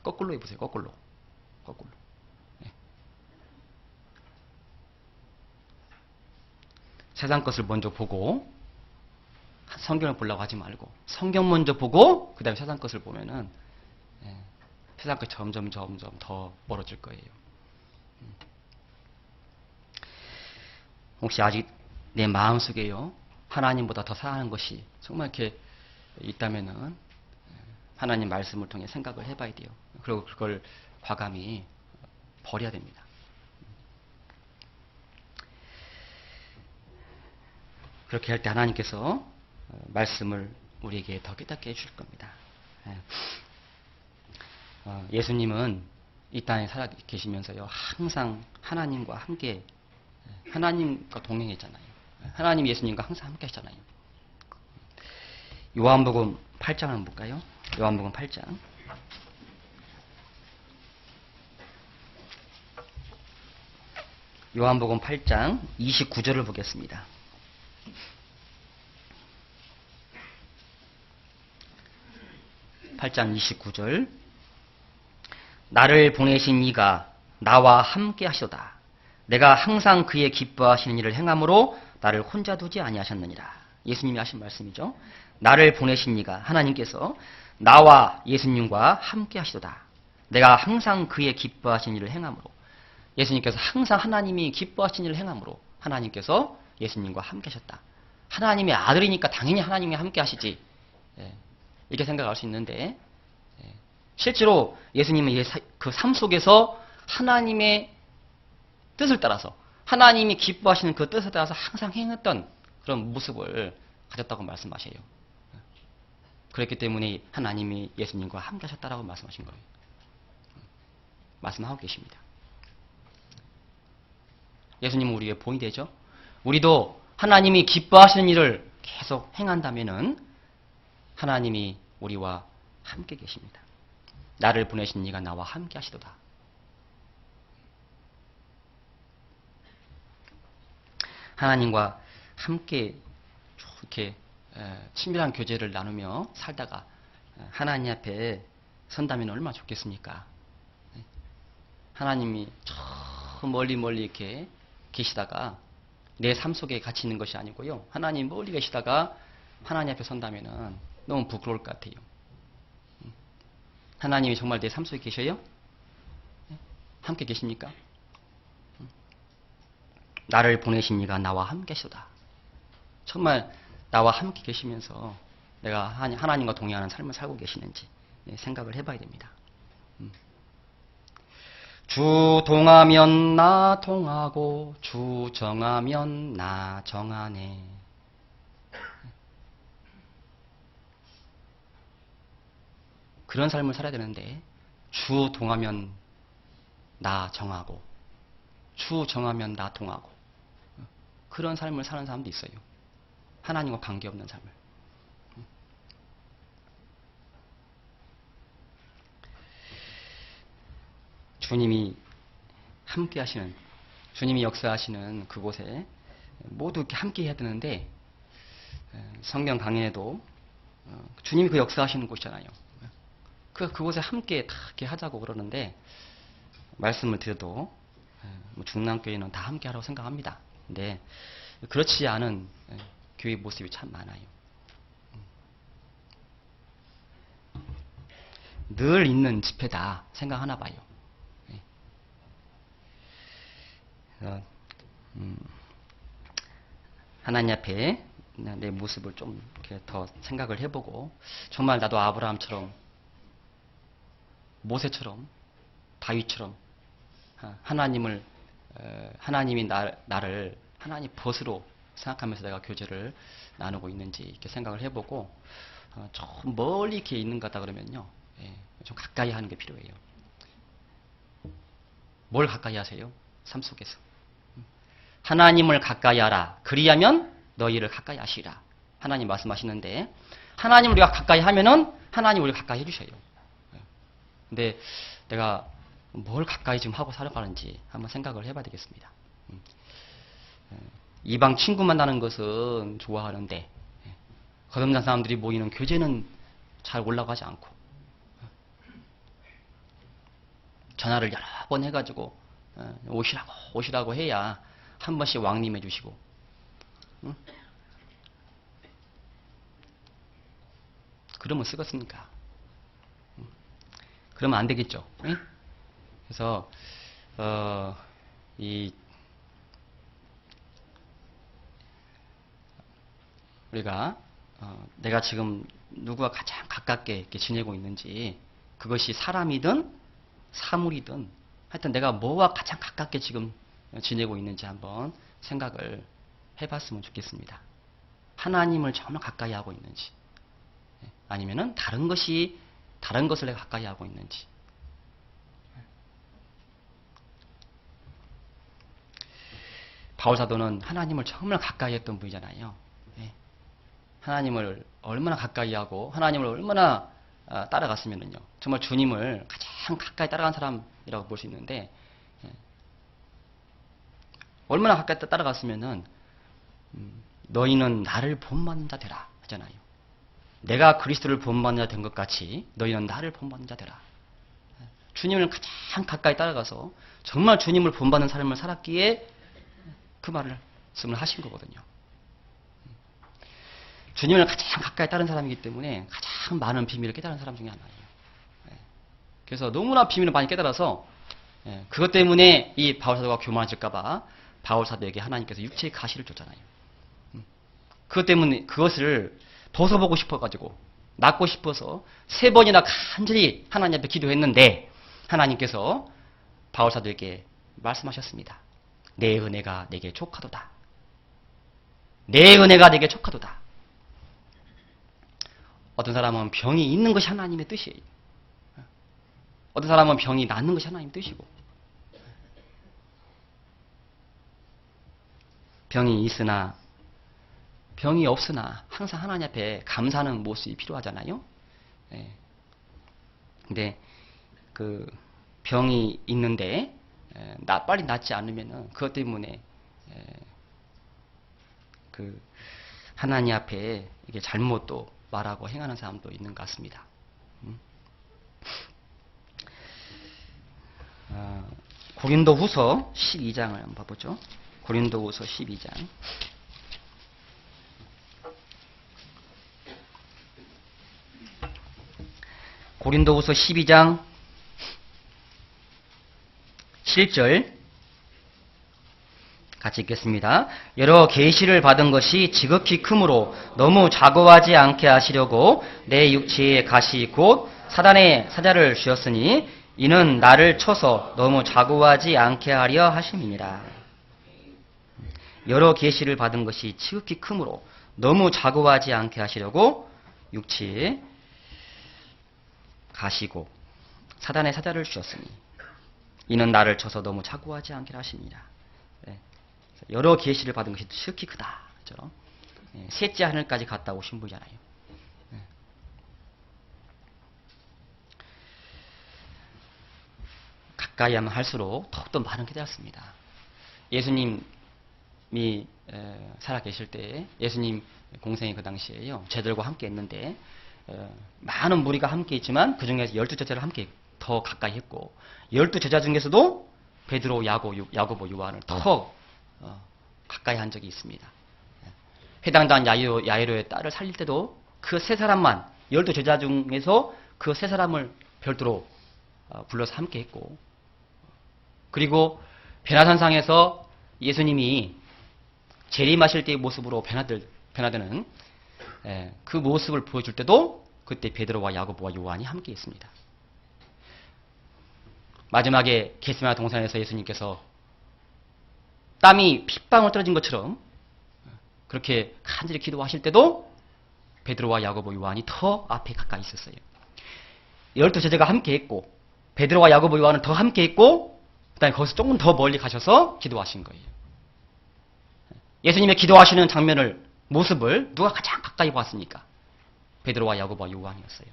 A: 거꾸로 해보세요. 거꾸로. 네. 세상 것을 먼저 보고 성경을 보려고 하지 말고 성경 먼저 보고 그 다음에 세상 것을 보면은 세상 것이 점점 더 멀어질 거예요. 혹시 아직 내 마음속에요 하나님보다 더 사랑하는 것이 정말 이렇게 있다면은 하나님 말씀을 통해 생각을 해봐야 돼요. 그리고 그걸 과감히 버려야 됩니다. 그렇게 할 때 하나님께서 말씀을 우리에게 더 깨닫게 해줄 겁니다. 예수님은 이 땅에 살아 계시면서요 항상 하나님과 함께 하나님과 동행했잖아요. 하나님 예수님과 항상 함께 하셨잖아요. 요한복음 8장 한번 볼까요? 요한복음 8장. 요한복음 8장 29절을 보겠습니다. (8장 29절) 나를 보내신 이가 나와 함께 하시도다. 내가 항상 그의 기뻐하시는 일을 행함으로 나를 혼자 두지 아니하셨느니라. 예수님이 하신 말씀이죠. 나를 보내신 이가, 하나님께서 나와 예수님과 함께 하시도다. 내가 항상 그의 기뻐하시는 일을 행함으로. 예수님께서 항상 하나님이 기뻐하시는 일을 행함으로 하나님께서 예수님과 함께 하셨다. 하나님의 아들이니까 당연히 하나님이 함께 하시지. 이렇게 생각할 수 있는데, 실제로 예수님은 그 삶 속에서 하나님의 뜻을 따라서, 하나님이 기뻐하시는 그 뜻에 따라서 항상 행했던 그런 모습을 가졌다고 말씀하셔요. 그렇기 때문에 하나님이 예수님과 함께 하셨다라고 말씀하신 거예요. 말씀하고 계십니다. 예수님은 우리에게 본이 되죠. 우리도 하나님이 기뻐하시는 일을 계속 행한다면은 하나님이 우리와 함께 계십니다. 나를 보내신 이가 나와 함께 하시도다. 하나님과 함께 이렇게 친밀한 교제를 나누며 살다가 하나님 앞에 선다면 얼마나 좋겠습니까? 하나님이 저 멀리 이렇게 계시다가 내 삶 속에 같이 있는 것이 아니고요. 하나님 멀리 계시다가 하나님 앞에 선다면 너무 부끄러울 것 같아요. 하나님이 정말 내 삶 속에 계셔요? 함께 계십니까? 나를 보내신 이가 나와 함께 계시다. 정말 나와 함께 계시면서 내가 하나님과 동행하는 삶을 살고 계시는지 생각을 해봐야 됩니다. 주 동하면 나 동하고 주 정하면 나 정하네. 그런 삶을 살아야 되는데 주 동하면 나 정하고 주 정하면 나 동하고 그런 삶을 사는 사람도 있어요. 하나님과 관계없는 삶을. 주님이 함께 하시는, 주님이 역사하시는 그곳에 모두 이렇게 함께 해야 되는데 성경 강해에도 주님이 그 역사하시는 곳이잖아요. 그곳에 함께 다 이렇게 하자고 그러는데 말씀을 드려도 중남교회는 다 함께 하라고 생각합니다. 근데 그렇지 않은 교회 모습이 참 많아요. 늘 있는 집회다 생각하나 봐요. 하나님 앞에 내 모습을 좀 이렇게 더 생각을 해보고 정말 나도 아브라함처럼 모세처럼 다윗처럼 하나님이 나를 하나님 벗으로 생각하면서 내가 교제를 나누고 있는지 이렇게 생각을 해보고 좀 멀리 이렇게 있는 것 같다 그러면요, 좀 가까이 하는 게 필요해요. 뭘 가까이 하세요? 삶 속에서 하나님을 가까이 하라. 그리하면 너희를 가까이 하시라. 하나님 말씀하시는데 하나님을 우리가 가까이 하면은 하나님 우리를 가까이 해주셔요. 근데 내가 뭘 가까이 지금 하고 살아가는지 한번 생각을 해봐야 되겠습니다. 이방 친구 만나는 것은 좋아하는데 거듭난 사람들이 모이는 교제는 잘 올라가지 않고 전화를 여러 번 해가지고 오시라고 해야 한 번씩 왕림해 주시고 그러면 쓰겠습니까? 그러면 안 되겠죠. 그래서 우리가 내가 지금 누구와 가장 가깝게 이렇게 지내고 있는지 그것이 사람이든 사물이든 하여튼 내가 뭐와 가장 가깝게 지금 지내고 있는지 한번 생각을 해봤으면 좋겠습니다. 하나님을 정말 가까이 하고 있는지 아니면은 다른 것을 내가 가까이 하고 있는지. 바울사도는 하나님을 정말 가까이 했던 분이잖아요. 하나님을 얼마나 가까이 하고 하나님을 얼마나 따라갔으면요. 정말 주님을 가장 가까이 따라간 사람이라고 볼 수 있는데, 얼마나 가까이 따라갔으면은, 너희는 나를 본받는 자 되라 하잖아요. 내가 그리스도를 본받는 자 된 것 같이 너희는 나를 본받는 자 되라. 주님을 가장 가까이 따라가서 정말 주님을 본받는 삶을 살았기에 그 말씀을 하신 거거든요. 주님을 가장 가까이 따른 사람이기 때문에 가장 많은 비밀을 깨달은 사람 중에 하나예요. 그래서 너무나 비밀을 많이 깨달아서 그것 때문에 이 바울사도가 교만해질까봐 바울사도에게 하나님께서 육체의 가시를 줬잖아요. 그것 때문에 그것을 벗어보고 싶어가지고 낫고 싶어서 3번이나 간절히 하나님 앞에 기도했는데 하나님께서 바울사도에게 말씀하셨습니다. 내 은혜가 내게 족하도다. 내 은혜가 내게 족하도다. 어떤 사람은 병이 있는 것이 하나님의 뜻이에요. 어떤 사람은 병이 낫는 것이 하나님의 뜻이고, 병이 있으나 병이 없으나 항상 하나님 앞에 감사하는 모습이 필요하잖아요. 근데 그 병이 있는데 빨리 낫지 않으면은 그것 때문에 그 하나님 앞에 이게 잘못도 말하고 행하는 사람도 있는 것 같습니다. 고린도후서 12장을 한번 봐보죠. 고린도후서 12장. 고린도후서 12장 7절 같이 읽겠습니다. 여러 계시를 받은 것이 지극히 크므로 너무 자고하지 않게 하시려고 내 육체에 가시 곧 사단의 사자를 쥐었으니 이는 나를 쳐서 너무 자고하지 않게 하려 하심이니라. 여러 계시를 받은 것이 지극히 크므로 너무 자고하지 않게 하시려고 육체에 가시고 사단의 사자를 주셨으니 이는 나를 쳐서 너무 자고하지 않게 하십니다. 여러 계시를 받은 것이 지극히 크다. 그렇죠? 셋째 하늘까지 갔다 오신 분이잖아요. 가까이 하면 할수록 더욱더 많은 깨달았습니다. 예수님이 살아계실 때 예수님 공생의 그 당시에요. 제들과 함께 했는데 많은 무리가 함께 있지만 그 중에서 12제자를 함께 더 가까이 했고 12제자 중에서도 베드로, 야고보, 요한을 더 가까이 한 적이 있습니다. 회당장 야이로의 딸을 살릴 때도 그 3사람만 12제자 중에서 그 3사람을 별도로 불러서 함께 했고, 그리고 베나산상에서 예수님이 재림하실 때의 모습으로 베나드는 그 모습을 보여줄 때도 그때 베드로와 야고보와 요한이 함께 있습니다. 마지막에 겟세마네 동산에서 예수님께서 땀이 핏방울 떨어진 것처럼 그렇게 간절히 기도하실 때도 베드로와 야고보, 요한이 더 앞에 가까이 있었어요. 12제자가 함께 했고 베드로와 야고보, 요한은 더 함께 했고 그 다음에 거기서 조금 더 멀리 가셔서 기도하신 거예요. 예수님의 기도하시는 장면을 모습을 누가 가장 가까이 봤습니까? 베드로와 야고보와 요한이었어요.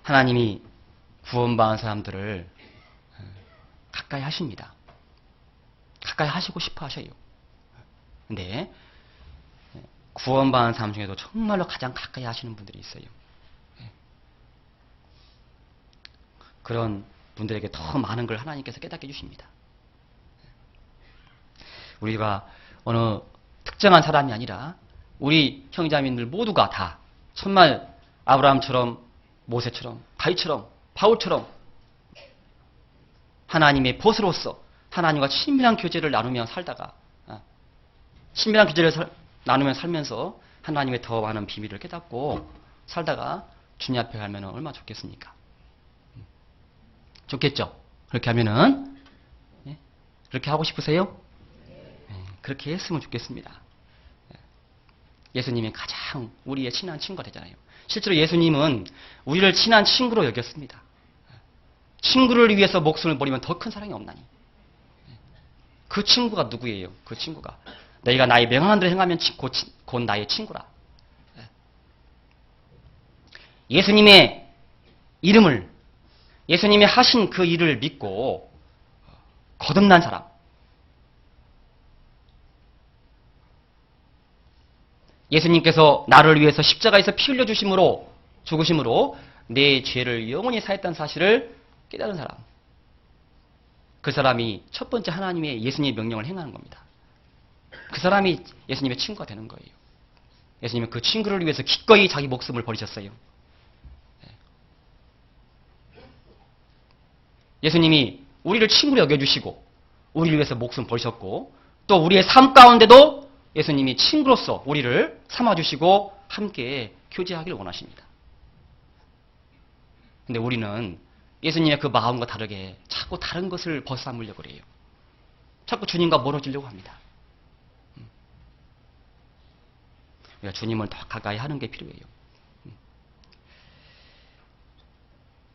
A: 하나님이 구원받은 사람들을 가까이 하십니다. 가까이 하시고 싶어 하셔요. 근데 구원받은 사람 중에도 정말로 가장 가까이 하시는 분들이 있어요. 그런 분들에게 더 많은 걸 하나님께서 깨닫게 해주십니다. 우리가 어느 특정한 사람이 아니라 우리 형제자매들 모두가 다 정말 아브라함처럼 모세처럼 다윗처럼 바울처럼 하나님의 벗으로서 하나님과 친밀한 교제를 나누며 살다가 친밀한 교제를 나누며 살면서 하나님의 더 많은 비밀을 깨닫고 살다가 주님 앞에 가면 얼마나 좋겠습니까? 좋겠죠? 그렇게 하면은 그렇게 하고 싶으세요? 그렇게 했으면 좋겠습니다. 예수님이 가장 우리의 친한 친구가 되잖아요. 실제로 예수님은 우리를 친한 친구로 여겼습니다. 친구를 위해서 목숨을 버리면 더 큰 사랑이 없나니. 그 친구가 누구예요? 그 친구가. 너희가 나의 명하는 대로 행하면 곧 나의 친구라. 예수님의 이름을, 예수님이 하신 그 일을 믿고 거듭난 사람. 예수님께서 나를 위해서 십자가에서 피 흘려 주심으로, 죽으심으로 내 죄를 영원히 사했다는 사실을 깨달은 사람. 그 사람이 첫 번째 하나님의 예수님의 명령을 행하는 겁니다. 그 사람이 예수님의 친구가 되는 거예요. 예수님은 그 친구를 위해서 기꺼이 자기 목숨을 버리셨어요. 예수님이 우리를 친구로 여겨주시고 우리를 위해서 목숨 버리셨고 또 우리의 삶 가운데도 예수님이 친구로서 우리를 삼아주시고 함께 교제하기를 원하십니다. 근데 우리는 예수님의 그 마음과 다르게 자꾸 다른 것을 벗삼으려고 그래요. 자꾸 주님과 멀어지려고 합니다. 우리가 주님을 더 가까이 하는 게 필요해요.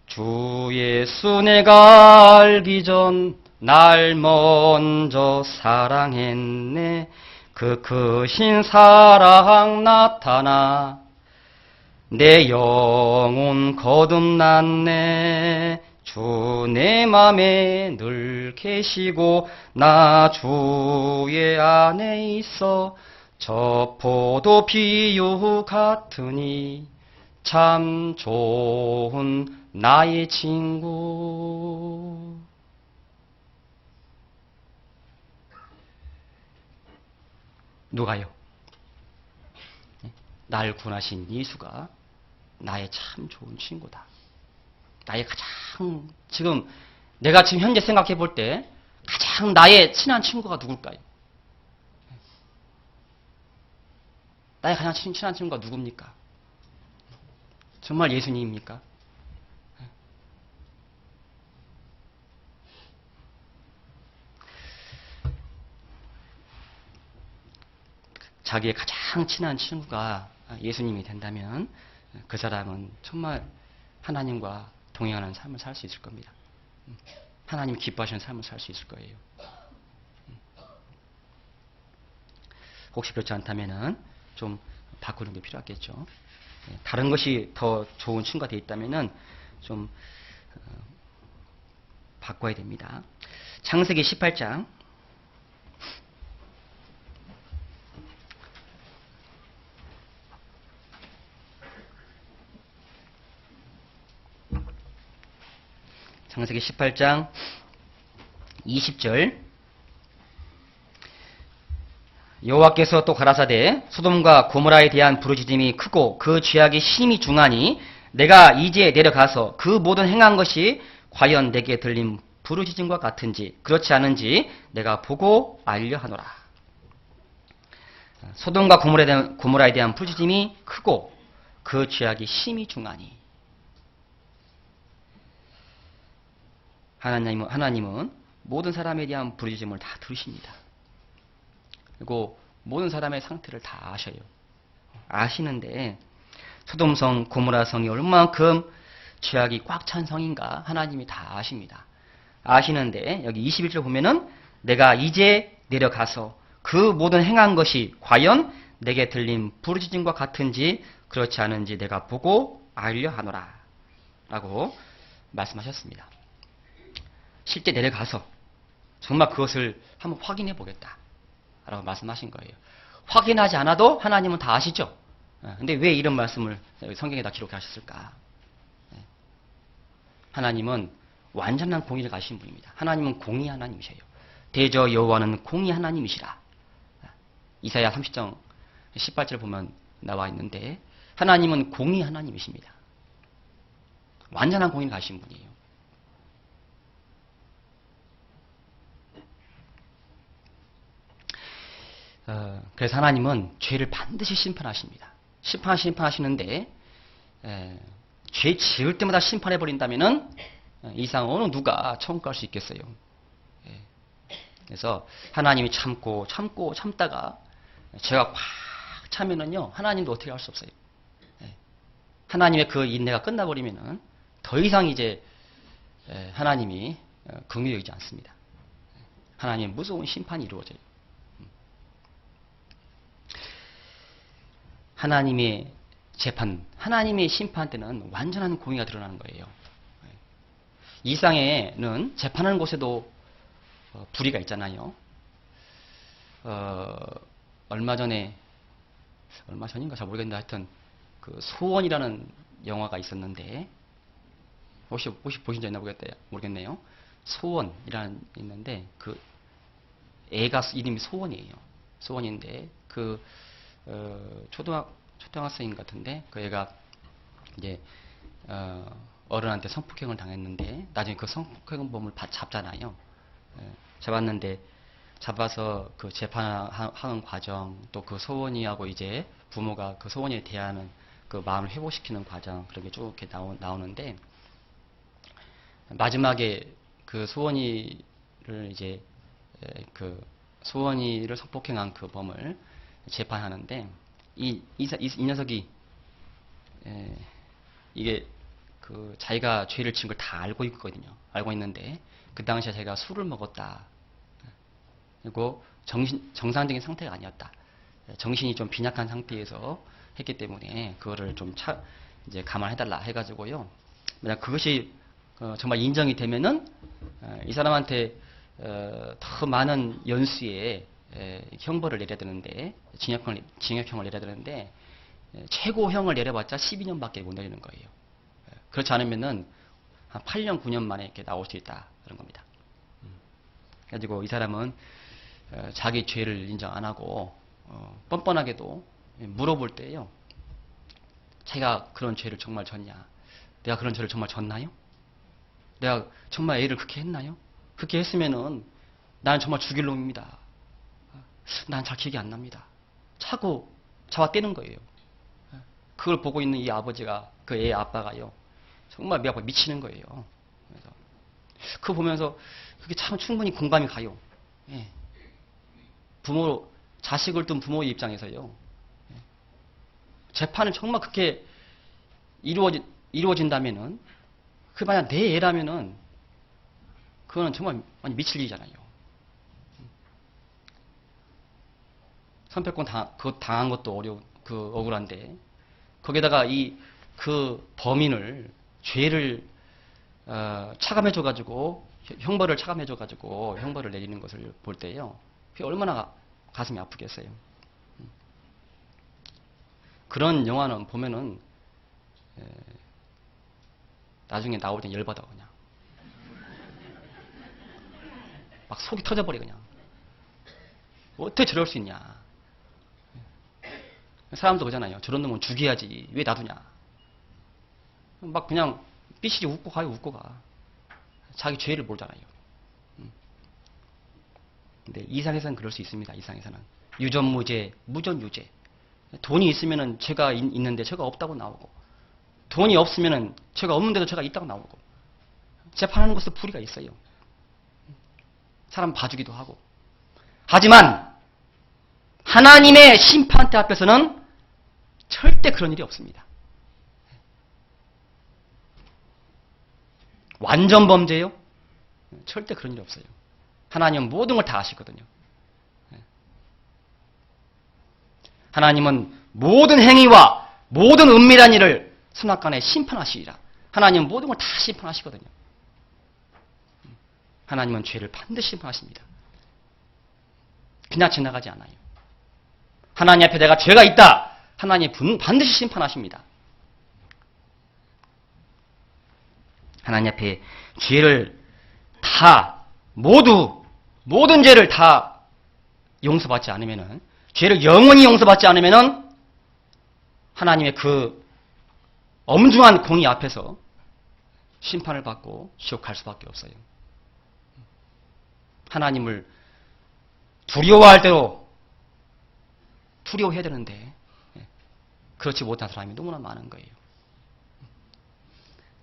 A: 주 예수 내가 알기 전 날 먼저 사랑했네. 그 크신 사랑 나타나 내 영혼 거듭났네. 주 내 맘에 늘 계시고 나 주의 안에 있어 저 포도 비유 같으니 참 좋은 나의 친구. 누가요? 날 구원하신 예수가 나의 참 좋은 친구다. 나의 가장 지금 내가 지금 현재 생각해 볼 때 가장 나의 친한 친구가 누굴까요? 나의 가장 친한 친구가 누굽니까? 정말 예수님입니까? 자기의 가장 친한 친구가 예수님이 된다면 그 사람은 정말 하나님과 동행하는 삶을 살 수 있을 겁니다. 하나님 기뻐하시는 삶을 살 수 있을 거예요. 혹시 그렇지 않다면은 좀 바꾸는 게 필요하겠죠. 다른 것이 더 좋은 친구가 되어 있다면은 좀 바꿔야 됩니다. 창세기 18장 창세기 18장 20절 여호와께서 또 가라사대 소돔과 고모라에 대한 부르짖음이 크고 그 죄악이 심히 중하니 내가 이제 내려가서 그 모든 행한 것이 과연 내게 들린 부르짖음과 같은지 그렇지 않은지 내가 보고 알려 하노라. 소돔과 고모라에 대한 부르짖음이 크고 그 죄악이 심히 중하니 하나님은 모든 사람에 대한 부르짖음을 다 들으십니다. 그리고 모든 사람의 상태를 다 아셔요. 아시는데 소돔성, 고모라성이 얼마만큼 죄악이 꽉 찬 성인가 하나님이 다 아십니다. 아시는데 여기 21절 보면은 내가 이제 내려가서 그 모든 행한 것이 과연 내게 들린 부르짖음과 같은지 그렇지 않은지 내가 보고 알려 하노라 라고 말씀하셨습니다. 실제 내려가서 정말 그것을 한번 확인해 보겠다 라고 말씀하신 거예요. 확인하지 않아도 하나님은 다 아시죠? 근데 왜 이런 말씀을 성경에다 기록하셨을까? 하나님은 완전한 공의를 가신 분입니다. 하나님은 공의 하나님이세요. 대저 여호와는 공의 하나님이시라. 이사야 30장 18절 보면 나와 있는데 하나님은 공의 하나님이십니다. 완전한 공의를 가신 분이에요. 그래서 하나님은 죄를 반드시 심판하십니다. 심판하시는데 죄 지을 때마다 심판해버린다면 이상 어느 누가 천국 갈 수 있겠어요. 그래서 하나님이 참다가 죄가 꽉 차면은요 하나님도 어떻게 할 수 없어요. 하나님의 그 인내가 끝나버리면은 더 이상 이제 하나님이 긍휼히 여기지 않습니다. 하나님의 무서운 심판이 이루어져요. 하나님의 재판, 하나님의 심판 때는 완전한 공의가 드러나는 거예요. 이 세상에는 재판하는 곳에도 불의가 있잖아요. 얼마 전인가 잘 모르겠는데 하여튼 그 소원이라는 영화가 있었는데 혹시 보신 적 있나 모르겠네요. 소원이라는 있는데 그 애가 이름이 소원이에요. 소원인데 그 초등학생 같은데 그 애가 이제 어른한테 성폭행을 당했는데 나중에 그 성폭행범을 잡잖아요. 잡았는데 잡아서 그 재판하는 과정 또 그 소원이하고 이제 부모가 그 소원이에 대하는 그 마음을 회복시키는 과정 그런 게 쭉 이렇게 나오는데 마지막에 그 소원이를 이제 그 소원이를 성폭행한 그 범을 재판하는데 이 녀석이 이게 그 자기가 죄를 지은 걸 다 알고 있거든요. 알고 있는데 그 당시에 자기가 술을 먹었다. 그리고 정상적인 상태가 아니었다. 정신이 좀 빈약한 상태에서 했기 때문에 그거를 좀 이제 감안해달라 해가지고요. 만약 그것이 정말 인정이 되면은 이 사람한테 더 많은 연수의 형벌을 내려야 되는데 징역형을 내려야 되는데 최고형을 내려봤자 12년밖에 못 내리는 거예요. 그렇지 않으면은 한 8년 9년 만에 이렇게 나올 수 있다 그런 겁니다. 그래가지고 이 사람은 자기 죄를 인정 안 하고 뻔뻔하게도 물어볼 때요. 자기가 그런 죄를 정말 졌냐? 내가 그런 죄를 정말 졌나요? 내가 정말 애를 그렇게 했나요? 그렇게 했으면은 나는 정말 죽일 놈입니다. 난 잘 기억이 안 납니다. 차고 잡아떼는 거예요. 그걸 보고 있는 이 아버지가 그 애의 아빠가요. 정말 미치는 거예요. 그래서 그거 보면서 그게 참 충분히 공감이 가요. 예. 자식을 둔 부모의 입장에서요. 재판을 정말 그렇게 이루어진다면은, 그 만약 내 애라면은, 그거는 정말 미칠 일이잖아요. 선패권 그거 당한 것도 억울한데, 거기다가 그 범인을, 죄를, 차감해줘가지고, 형벌을 차감해줘가지고, 형벌을 내리는 것을 볼 때요. 그게 얼마나 가슴이 아프겠어요. 그런 영화는 보면은 나중에 나올 땐 열받아 그냥 막 속이 터져버려 그냥. 어떻게 저럴 수 있냐. 사람도 그러잖아요. 저런 놈은 죽여야지 왜 놔두냐. 막 그냥 삐실이 웃고 가. 자기 죄를 모르잖아요. 근데 이상에서는 그럴 수 있습니다. 이상에서는 유전무죄, 무전유죄. 돈이 있으면은 죄가 있는데 죄가 없다고 나오고, 돈이 없으면은 죄가 없는데도 죄가 있다고 나오고, 재판하는 것도 불의가 있어요. 사람 봐주기도 하고. 하지만 하나님의 심판대 앞에서는 절대 그런 일이 없습니다. 완전 범죄요? 절대 그런 일이 없어요. 하나님은 모든 걸 다 아시거든요. 하나님은 모든 행위와 모든 은밀한 일을 선악간에 심판하시리라. 하나님은 모든 걸 다 심판하시거든요. 하나님은 죄를 반드시 심판하십니다. 그냥 지나가지 않아요. 하나님 앞에 내가 죄가 있다. 하나님 반드시 심판하십니다. 하나님 앞에 죄를 다 모든 죄를 다 용서받지 않으면은, 죄를 영원히 용서받지 않으면은 하나님의 그 엄중한 공의 앞에서 심판을 받고 지옥 갈 수밖에 없어요. 하나님을 두려워할 대로 두려워해야 되는데 그렇지 못한 사람이 너무나 많은 거예요.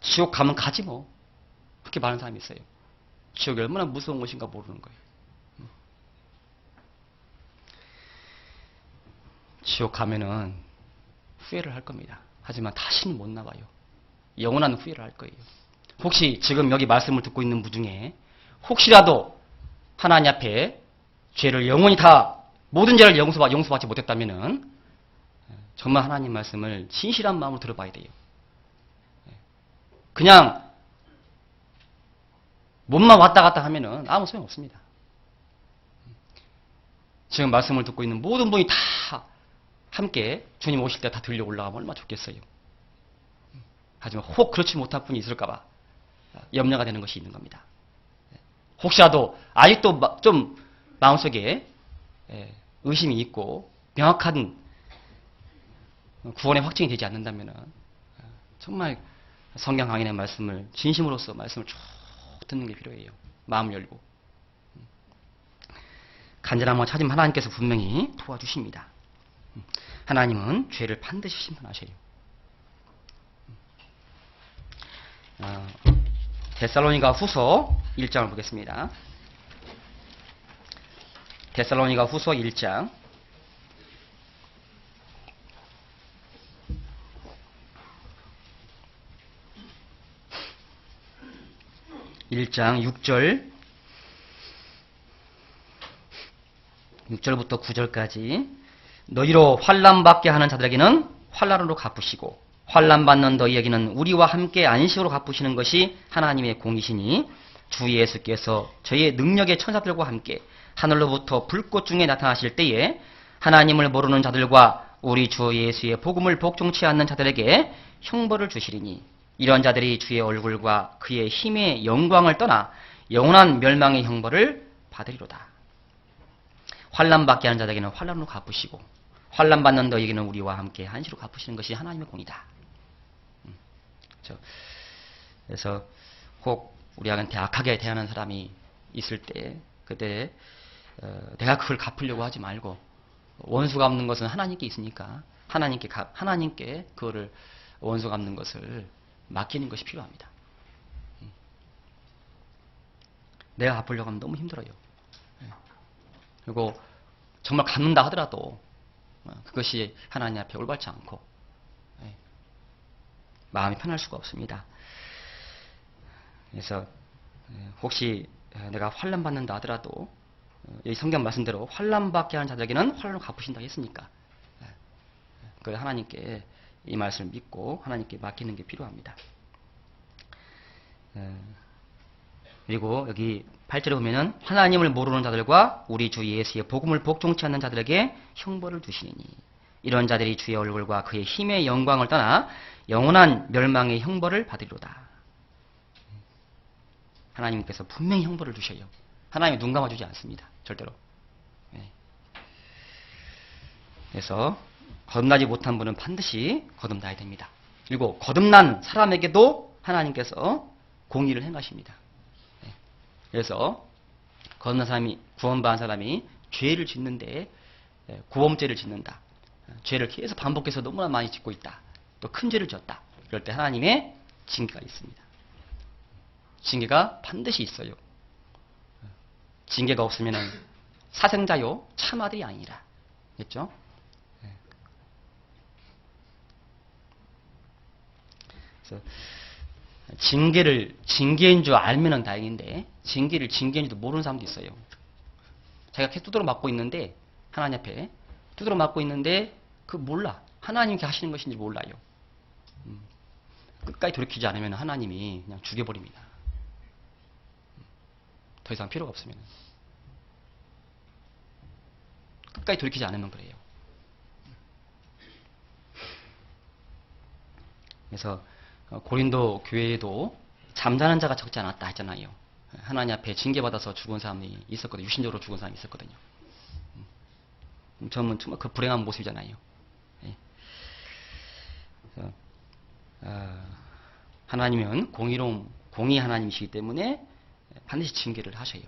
A: 지옥 가면 가지 뭐. 그렇게 많은 사람이 있어요. 지옥이 얼마나 무서운 것인가 모르는 거예요. 지옥 가면은 후회를 할 겁니다. 하지만 다시는 못 나와요. 영원한 후회를 할 거예요. 혹시 지금 여기 말씀을 듣고 있는 분 중에 혹시라도 하나님 앞에 죄를 영원히 다 모든 죄를 용서받지 못했다면은 정말 하나님 말씀을 진실한 마음으로 들어봐야 돼요. 그냥 몸만 왔다 갔다 하면은 아무 소용 없습니다. 지금 말씀을 듣고 있는 모든 분이 다 함께 주님 오실 때 다 들려 올라가면 얼마나 좋겠어요. 하지만 혹 그렇지 못한 분이 있을까봐 염려가 되는 것이 있는 겁니다. 혹시라도 아직도 좀 마음속에 의심이 있고 명확한 구원의 확증이 되지 않는다면 정말 성경 강인의 말씀을 진심으로서 말씀을 쭉 듣는 게 필요해요. 마음을 열고. 간절한 마음 찾으면 하나님께서 분명히 도와주십니다. 하나님은 죄를 반드시 심판하셔요. 데살로니가 후서 1장을 보겠습니다. 데살로니가 후서 1장 6절부터 9절까지 너희로 환난받게 하는 자들에게는 환난으로 갚으시고 환난받는 너희에게는 우리와 함께 안식으로 갚으시는 것이 하나님의 공이시니 주 예수께서 저희의 능력의 천사들과 함께 하늘로부터 불꽃 중에 나타나실 때에 하나님을 모르는 자들과 우리 주 예수의 복음을 복종치 않는 자들에게 형벌을 주시리니 이런 자들이 주의 얼굴과 그의 힘의 영광을 떠나 영원한 멸망의 형벌을 받으리로다. 환난받게 하는 자들에게는 환난으로 갚으시고 환난받는 너희에게는 우리와 함께 안식으로 갚으시는 것이 하나님의 공이다. 그래서 혹 우리에게 악하게 대하는 사람이 있을 때 그때 내가 그걸 갚으려고 하지 말고 원수 갚는 것은 하나님께 있으니까 하나님께 그거를 원수 갚는 것을 맡기는 것이 필요합니다. 내가 갚으려고 하면 너무 힘들어요. 그리고 정말 갚는다 하더라도 그것이 하나님 앞에 올바르지 않고 마음이 편할 수가 없습니다. 그래서 혹시 내가 환난 받는다 하더라도 이 성경 말씀대로 환난 받게 하는 자들에게는 환난을 갚으신다 했으니까 그 하나님께 이 말씀을 믿고 하나님께 맡기는 게 필요합니다. 그리고 여기 8절에 보면은 하나님을 모르는 자들과 우리 주 예수의 복음을 복종치 않는 자들에게 형벌을 주시니 이런 자들이 주의 얼굴과 그의 힘의 영광을 떠나 영원한 멸망의 형벌을 받으리로다. 하나님께서 분명히 형벌을 주셔요. 하나님이 눈 감아주지 않습니다. 절대로. 그래서 거듭나지 못한 분은 반드시 거듭나야 됩니다. 그리고 거듭난 사람에게도 하나님께서 공의를 행하십니다. 그래서 거듭난 사람이 구원받은 사람이 죄를 짓는데 구범죄를 짓는다. 죄를 계속 반복해서 너무나 많이 짓고 있다. 또 큰 죄를 졌다. 그럴 때 하나님의 징계가 있습니다. 징계가 반드시 있어요. 징계가 없으면 사생자요 참아들이 아니라. 됐죠? 그래서 징계인 줄 알면은 다행인데 징계를 징계인지도 모르는 사람도 있어요. 자기가 계속 두드러 맞고 있는데 하나님 앞에 두드러 맞고 있는데 그 몰라. 하나님께 하시는 것인지 몰라요. 끝까지 돌이키지 않으면 하나님이 그냥 죽여버립니다. 더 이상 필요가 없으면. 끝까지 돌이키지 않으면 그래요. 그래서 고린도 교회에도 잠자는 자가 적지 않았다 했잖아요. 하나님 앞에 징계받아서 죽은 사람이 있었거든요. 유신적으로 죽은 사람이 있었거든요. 정말 그 불행한 모습이잖아요. 하나님은 공의 하나님이시기 때문에 반드시 징계를 하셔요.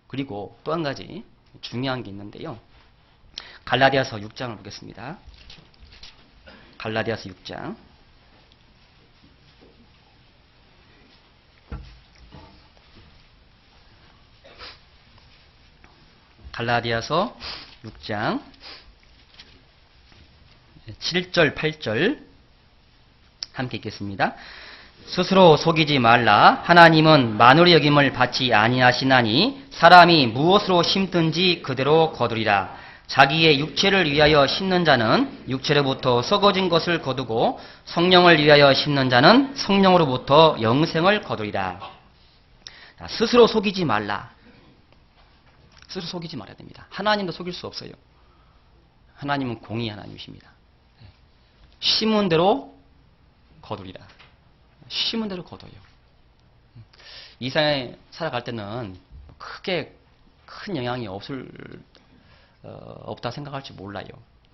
A: 그리고 또 한 가지 중요한 게 있는데요. 갈라디아서 6장을 보겠습니다. 갈라디아서 6장. 갈라디아서 6장 7절, 8절 함께 읽겠습니다. 스스로 속이지 말라. 하나님은 만울의 여김을 받지 아니하시나니 사람이 무엇으로 심든지 그대로 거두리라. 자기의 육체를 위하여 심는 자는 육체로부터 썩어진 것을 거두고 성령을 위하여 심는 자는 성령으로부터 영생을 거두리라. 스스로 속이지 말라. 스스로 속이지 말아야 됩니다. 하나님도 속일 수 없어요. 하나님은 공의 하나님이십니다. 심은 대로 거두리라. 심은 대로 거둬요. 이 세상에 살아갈 때는 크게 큰 영향이 없다 생각할지 몰라요.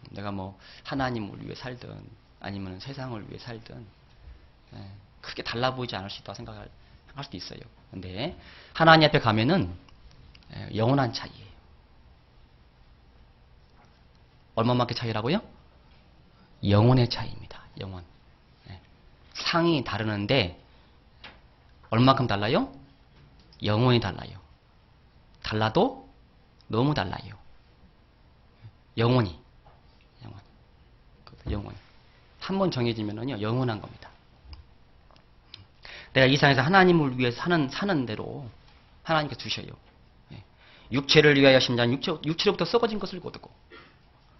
A: 내가 뭐 하나님을 위해 살든 아니면 세상을 위해 살든 크게 달라 보이지 않을 수 있다고 생각할 수도 있어요. 근데 하나님 앞에 가면은 영원한 차이예요. 얼마만큼 차이라고요? 영혼의 차이입니다. 영혼. 상이 다르는데 얼마만큼 달라요? 영혼이 달라요. 달라도 너무 달라요. 영혼이. 한 번 정해지면은요, 영원한 겁니다. 내가 이 세상에서 하나님을 위해 사는 대로 하나님께 주셔요. 육체를 위하여 심자는 육체로부터 썩어진 것을 거두고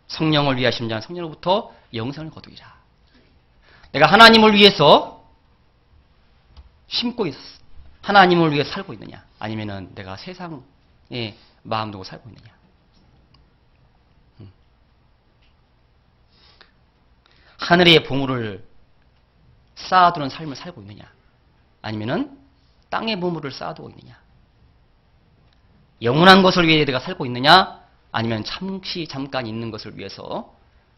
A: 성령을 위하여 심자는 성령으로부터 영생을 거두리라. 내가 하나님을 위해서 심고 있어. 하나님을 위해 살고 있느냐? 아니면은 내가 세상에 마음 두고 살고 있느냐? 하늘의 보물을 쌓아두는 삶을 살고 있느냐? 아니면은 땅의 보물을 쌓아두고 있느냐? 영원한 것을 위해 내가 살고 있느냐? 아니면 잠깐 있는 것을 위해서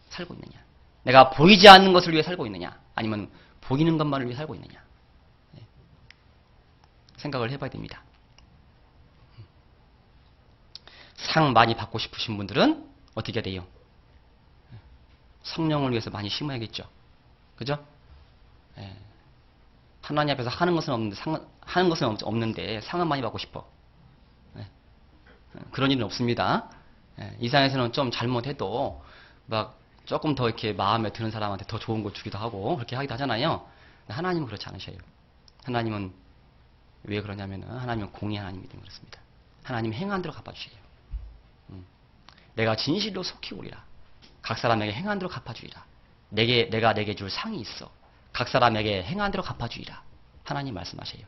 A: 살고 있느냐? 내가 보이지 않는 것을 위해 살고 있느냐? 아니면 보이는 것만을 위해 살고 있느냐? 생각을 해봐야 됩니다. 상 많이 받고 싶으신 분들은 어떻게 해야 돼요? 성령을 위해서 많이 심어야겠죠. 그죠? 하나님 앞에서 하는 것은 없는데 상은 많이 받고 싶어. 그런 일은 없습니다. 이 세상에서는 좀 잘못해도 막 조금 더 이렇게 마음에 드는 사람한테 더 좋은 거 주기도 하고 그렇게 하기도 하잖아요. 하나님은 그렇지 않으셔요. 하나님은 왜 그러냐면은 하나님은 공의 하나님이기 때문에 그렇습니다. 하나님은 행한 대로 갚아주셔요. 내가 진실로 속히 오리라. 각 사람에게 행한 대로 갚아주리라. 내가 내게 줄 상이 있어. 각 사람에게 행한 대로 갚아주리라. 하나님 말씀하셔요.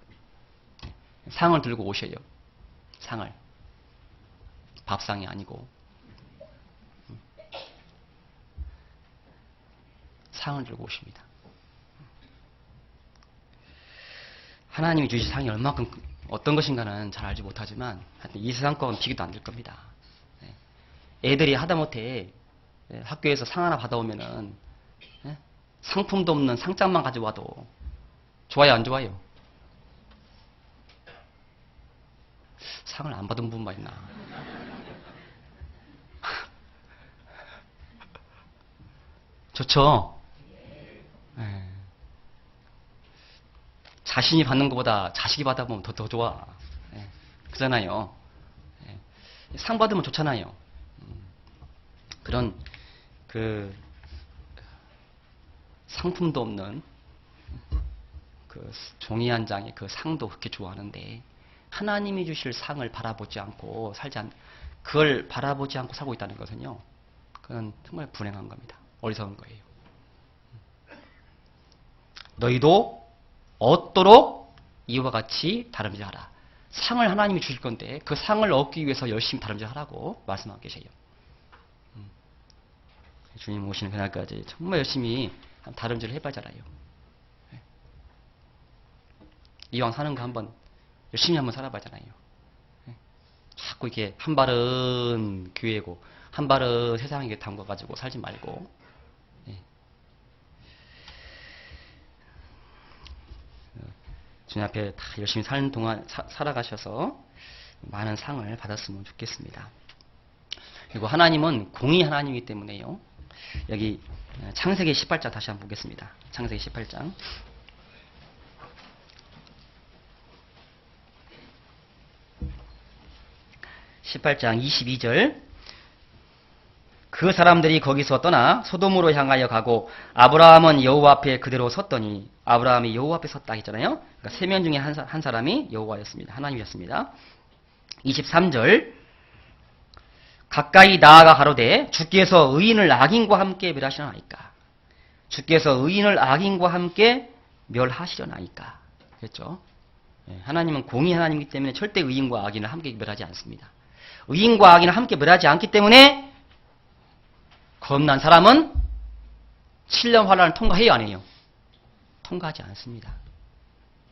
A: 상을 들고 오셔요. 상을. 밥상이 아니고 상을 들고 오십니다. 하나님이 주신 상이 얼마큼 어떤 것인가는 잘 알지 못하지만 하여튼 이 세상 거는 비교도 안 될 겁니다. 애들이 하다못해 학교에서 상 하나 받아오면은 상품도 없는 상장만 가져와도 좋아요, 안 좋아요? 상을 안 받은 분만 있나? 좋죠? 자신이 받는 것보다 자식이 받아보면 더 좋아. 그잖아요. 상 받으면 좋잖아요. 그런 상품도 없는 그 종이 한 장의 그 상도 그렇게 좋아하는데 하나님이 주실 상을 바라보지 않고 그걸 바라보지 않고 살고 있다는 것은요. 그건 정말 불행한 겁니다. 어리석은 거예요. 너희도 얻도록 이와 같이 다름질하라. 상을 하나님이 주실 건데 그 상을 얻기 위해서 열심히 다름질하라고 말씀하고 계세요. 주님 오시는 그날까지 정말 열심히 다름질을 해봐잖아요. 이왕 사는 거 한번 열심히 한번 살아봐잖아요. 자꾸 이렇게 한 발은 교회고 한 발은 세상에 담궈가지고 살지 말고 주님 앞에 다 열심히 사는 동안 살아가셔서 많은 상을 받았으면 좋겠습니다. 그리고 하나님은 공의 하나님이기 때문에요. 여기 창세기 18장 다시 한번 보겠습니다. 창세기 18장. 18장 22절. 그 사람들이 거기서 떠나 소돔으로 향하여 가고 아브라함은 여호와 앞에 그대로 섰더니 아브라함이 여호와 앞에 섰다 했잖아요. 그러니까 3명 중에 한 사람이 여호와였습니다. 하나님이었습니다. 23절 가까이 나아가 가로되 주께서 의인을 악인과 함께 멸하시려나이까. 주께서 의인을 악인과 함께 멸하시려나이까. 그랬죠. 하나님은 공의 하나님이기 때문에 절대 의인과 악인을 함께 멸하지 않습니다. 의인과 악인을 함께 멸하지 않기 때문에 겁난 사람은 7년 환란을 통과해요, 안 해요? 통과하지 않습니다.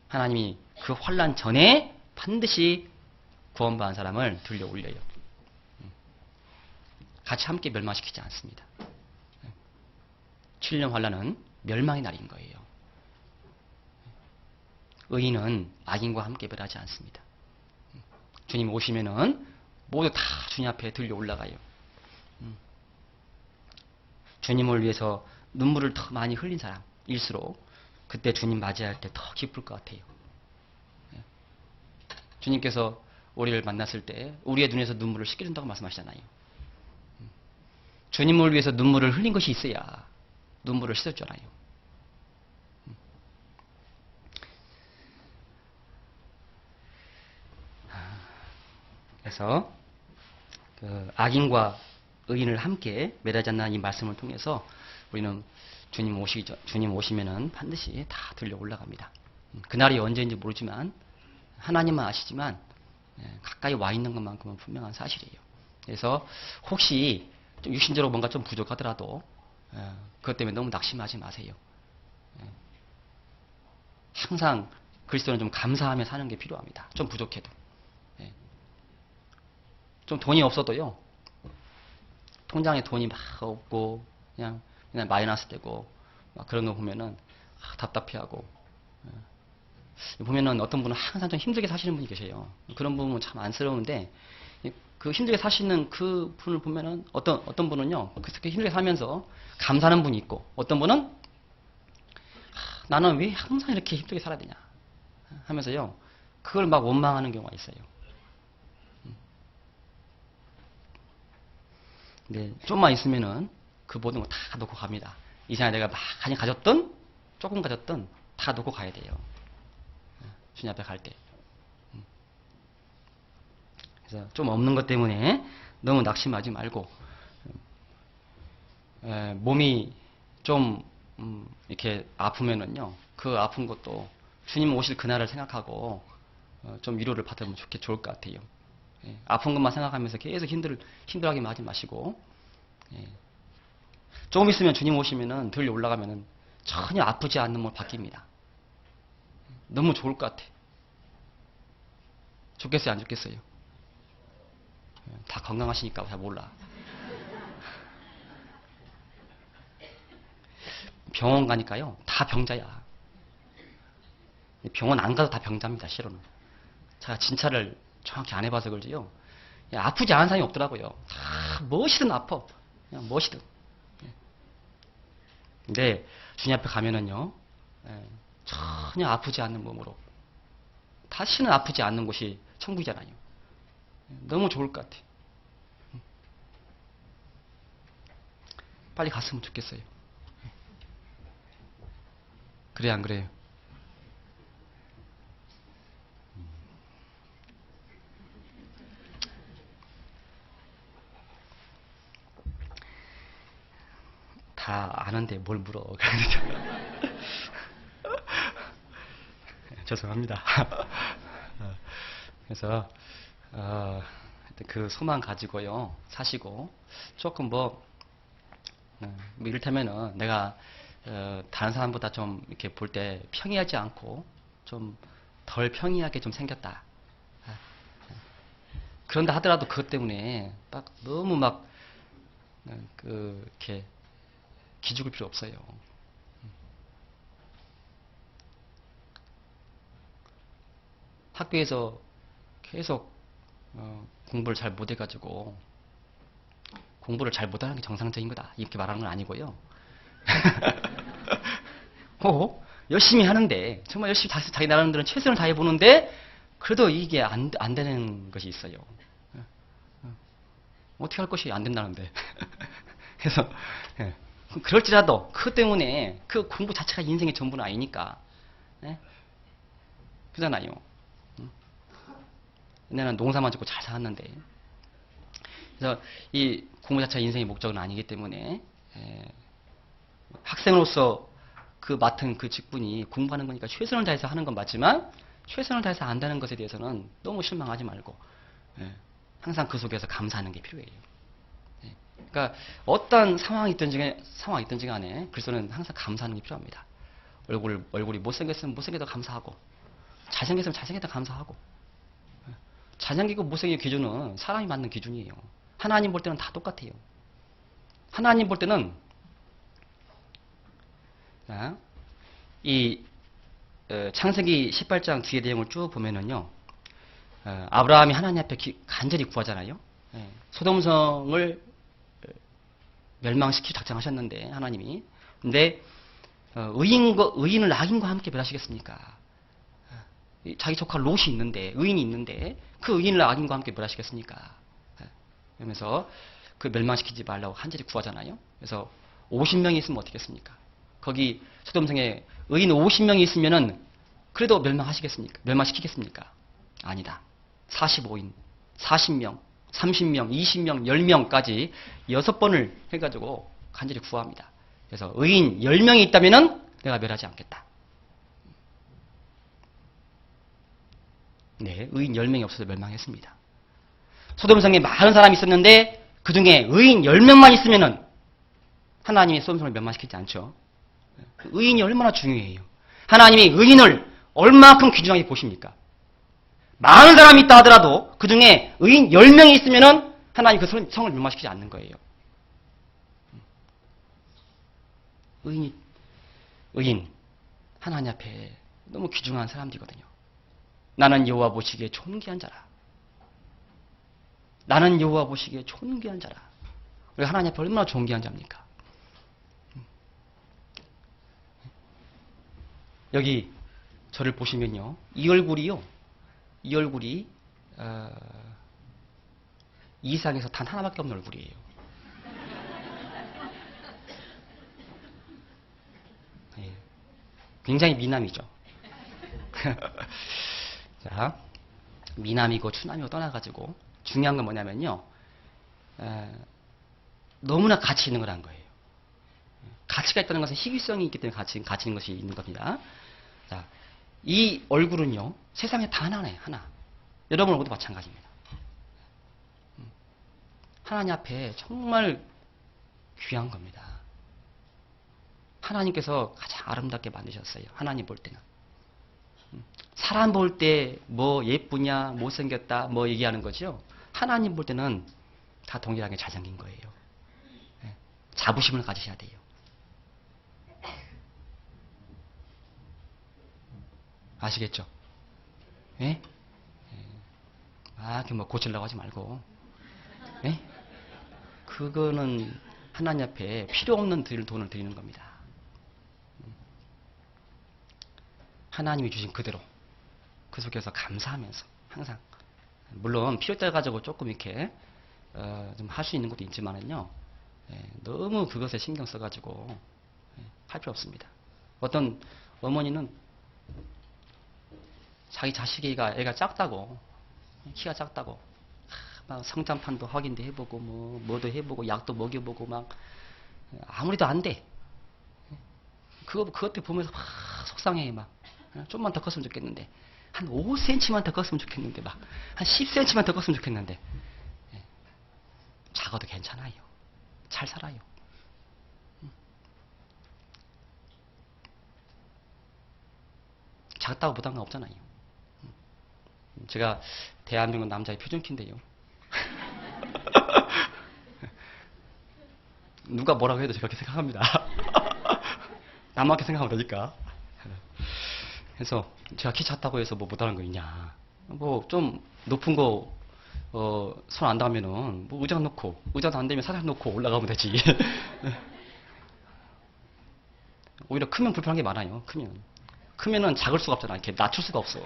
A: 하나님이 그 환란 전에 반드시 구원받은 사람을 들려 올려요. 같이 함께 멸망시키지 않습니다. 7년 환란은 멸망의 날인 거예요. 의인은 악인과 함께 멸하지 않습니다. 주님 오시면은 모두 다 주님 앞에 들려 올라가요. 주님을 위해서 눈물을 더 많이 흘린 사람일수록 그때 주님 맞이할 때 더 기쁠 것 같아요. 주님께서 우리를 만났을 때 우리의 눈에서 눈물을 씻겨준다고 말씀하시잖아요. 주님을 위해서 눈물을 흘린 것이 있어야 눈물을 씻어주잖아요. 그래서 그 악인과 의인을 함께 멸하지 않는 이 말씀을 통해서 우리는 주님 오시면은 반드시 다 들려 올라갑니다. 그날이 언제인지 모르지만 하나님만 아시지만 가까이 와 있는 것만큼은 분명한 사실이에요. 그래서 혹시 좀 육신적으로 뭔가 좀 부족하더라도 그것 때문에 너무 낙심하지 마세요. 항상 그리스도는 좀 감사하며 사는 게 필요합니다. 좀 부족해도. 좀 돈이 없어도요. 통장에 돈이 막 없고 그냥 마이너스 되고 막 그런 거 보면은 답답해하고 보면은 어떤 분은 항상 좀 힘들게 사시는 분이 계세요. 그런 분은 참 안쓰러운데 그 힘들게 사시는 그 분을 보면은 어떤 분은요 그렇게 힘들게 살면서 감사하는 분이 있고 어떤 분은 나는 왜 항상 이렇게 힘들게 살아야 되냐 하면서요 그걸 막 원망하는 경우가 있어요. 근데 좀만 있으면은 그 모든 거 다 놓고 갑니다. 이 생활 내가 많이 가졌든 조금 가졌든 다 놓고 가야 돼요. 주님 앞에 갈 때. 그래서 좀 없는 것 때문에 너무 낙심하지 말고 몸이 좀 이렇게 아프면은요 그 아픈 것도 주님 오실 그날을 생각하고 좀 위로를 받으면 좋을 것 같아요. 아픈 것만 생각하면서 계속 힘들어하기만 하지 마시고 조금 있으면 주님 오시면은 들려 올라가면은 전혀 아프지 않는 몸 바뀝니다. 너무 좋을 것 같아. 좋겠어요, 안 좋겠어요? 다 건강하시니까 잘 몰라. 병원 가니까요, 다 병자야. 병원 안 가도 다 병자입니다, 실로는. 제가 진찰을 정확히 안 해봐서 그러지요. 아프지 않은 사람이 없더라고요. 다 무엇이든 아파. 그냥 무엇이든. 근데 주님 앞에 가면은요, 전혀 아프지 않는 몸으로 다시는 아프지 않는 곳이 천국이잖아요. 너무 좋을 것 같아. 빨리 갔으면 좋겠어요. 그래 안 그래요? 다 아는데 뭘 물어. 죄송합니다. 그래서 그 소망 가지고요 사시고 조금 이를테면은 내가 다른 사람보다 좀 이렇게 볼 때 평이하지 않고 좀 덜 평이하게 좀 생겼다. 그런다 하더라도 그것 때문에 딱 너무 막 이렇게 기죽을 필요 없어요. 학교에서 계속 공부를 잘 못해가지고 공부를 잘 못하는 게 정상적인 거다 이렇게 말하는 건 아니고요. 열심히 하는데 정말 열심히 자기 나름대로 최선을 다해 보는데 그래도 이게 안 되는 것이 있어요. 어떻게 할 것이 안 된다는데. 그래서 그럴지라도 그 때문에 그 공부 자체가 인생의 전부는 아니니까. 네? 그잖아요. 내는 농사만 짓고 잘 살았는데. 그래서 이 공부 자체가 인생의 목적은 아니기 때문에 학생으로서 그 맡은 그 직분이 공부하는 거니까 최선을 다해서 하는 건 맞지만 최선을 다해서 안 되는 것에 대해서는 너무 실망하지 말고 항상 그 속에서 감사하는 게 필요해요. 그러니까 어떤 상황이 있든지 간에 글쎄는 항상 감사하는 게 필요합니다. 얼굴이 못생겼으면 못생겨도 감사하고 잘생겼으면 잘생겼다 감사하고 잘생기고 못생긴 기준은 사람이 맞는 기준이에요. 하나님 볼 때는 다 똑같아요. 하나님 볼 때는 이 창세기 18장 뒤에 내용을 쭉 보면은요. 아브라함이 하나님 앞에 간절히 구하잖아요. 소돔성을 멸망시키기 작정하셨는데 하나님이. 근데 의인을 악인과 함께 멸하시겠습니까? 자기 조카 롯이 있는데 의인이 있는데 그 의인을 악인과 함께 멸하시겠습니까? 그러면서 그 멸망시키지 말라고 간절히 구하잖아요. 그래서 50명이 있으면 어떻겠습니까? 거기 소돔성에 의인 50명이 있으면은 그래도 멸망시키겠습니까? 아니다. 45인, 40명, 30명, 20명, 10명까지 6번을 해가지고 간절히 구합니다. 그래서 의인 10명이 있다면은 내가 멸하지 않겠다. 네, 의인 10명이 없어서 멸망했습니다. 소돔성에 많은 사람이 있었는데 그 중에 의인 10명만 있으면은 하나님이 소돔성을 멸망시키지 않죠. 의인이 얼마나 중요해요. 하나님이 의인을 얼마큼 귀중하게 보십니까? 많은 사람이 있다 하더라도 그 중에 의인 10명이 있으면은 하나님 그 성을 멸망시키지 않는 거예요. 의인, 하나님 앞에 너무 귀중한 사람들이거든요. 나는 여호와 보시기에 존귀한 자라. 나는 여호와 보시기에 존귀한 자라. 우리 하나님 앞에 얼마나 존귀한 자입니까? 여기 저를 보시면요. 이 얼굴이 이 세상에서 단 하나밖에 없는 얼굴이에요. 굉장히 미남이죠. 자, 미남이고 추남이고 떠나가지고 중요한 건 뭐냐면요. 너무나 가치 있는 거라는 거예요. 가치가 있다는 것은 희귀성이 있기 때문에 가치 있는 것이 있는 겁니다. 자, 이 얼굴은요. 세상에 단 하나예요. 하나. 여러분 얼굴도 마찬가지입니다. 하나님 앞에 정말 귀한 겁니다. 하나님께서 가장 아름답게 만드셨어요. 하나님 볼 때는. 사람 볼 때 뭐 예쁘냐, 못생겼다, 뭐 얘기하는 거죠. 하나님 볼 때는 다 동일하게 잘생긴 거예요. 자부심을 가지셔야 돼요. 아시겠죠? 예? 뭐 고치려고 하지 말고. 예? 그거는 하나님 앞에 필요 없는 돈을 드리는 겁니다. 하나님이 주신 그대로 그 속에서 감사하면서 항상 물론 필요때 가지고 조금 이렇게 좀 할 수 있는 것도 있지만은요. 너무 그것에 신경 써가지고 할 필요 없습니다. 어떤 어머니는 자기 애가 작다고 키가 작다고 막 성장판도 확인도 해보고 뭐도 해보고 약도 먹여보고 막 아무리도 안 돼. 그것들 보면서 막 속상해. 막 좀만 더 컸으면 좋겠는데 한 5cm만 더 컸으면 좋겠는데 막 한 10cm만 더 컸으면 좋겠는데 작아도 괜찮아요. 잘 살아요. 작다고 부담감 없잖아요. 제가 대한민국 남자의 표준키인데요. 누가 뭐라고 해도 저렇게 생각합니다. 남밖에 생각하면 되니까. 그래서 제가 키 작다고 해서 뭐 못하는 거 있냐. 뭐 좀 높은 거 손 안 닿으면은 뭐 의자 놓고 의자도 안 되면 사장 놓고 올라가면 되지. 오히려 크면 불편한 게 많아요. 크면은 작을 수가 없잖아. 이렇게 낮출 수가 없어.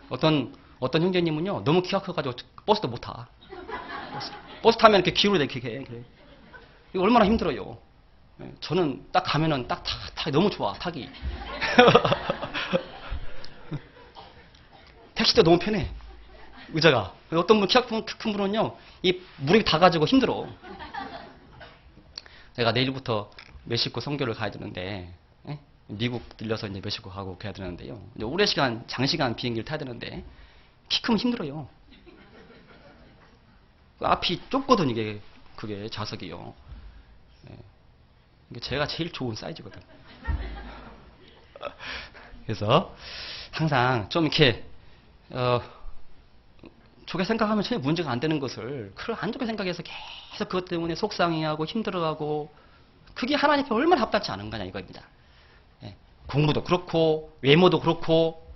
A: 어떤 형제님은요 너무 키가 커가지고 버스도 못 타. 버스 타면 이렇게 기울어 이렇게. 이거 얼마나 힘들어요. 예, 저는 딱 가면은 딱 타기 너무 좋아, 타기. 택시도 너무 편해. 의자가. 어떤 분 키가 큰 분은요, 이 무릎이 다 가지고 힘들어. 내가 내일부터 멕시코 선교를 가야 되는데, 예? 미국 들려서 이제 멕시코 가고 가야 되는데요. 이제 오래 시간, 장시간 비행기를 타야 되는데, 키 크면 힘들어요. 앞이 좁거든, 그게 좌석이요. 예. 이게 제가 제일 좋은 사이즈거든. 그래서 항상 좀 이렇게, 좋게 생각하면 전혀 문제가 안 되는 것을 안 좋게 생각해서 계속 그것 때문에 속상해하고 힘들어하고 그게 하나님께 얼마나 합당치 않은 거냐 이겁니다. 예. 공부도 그렇고 외모도 그렇고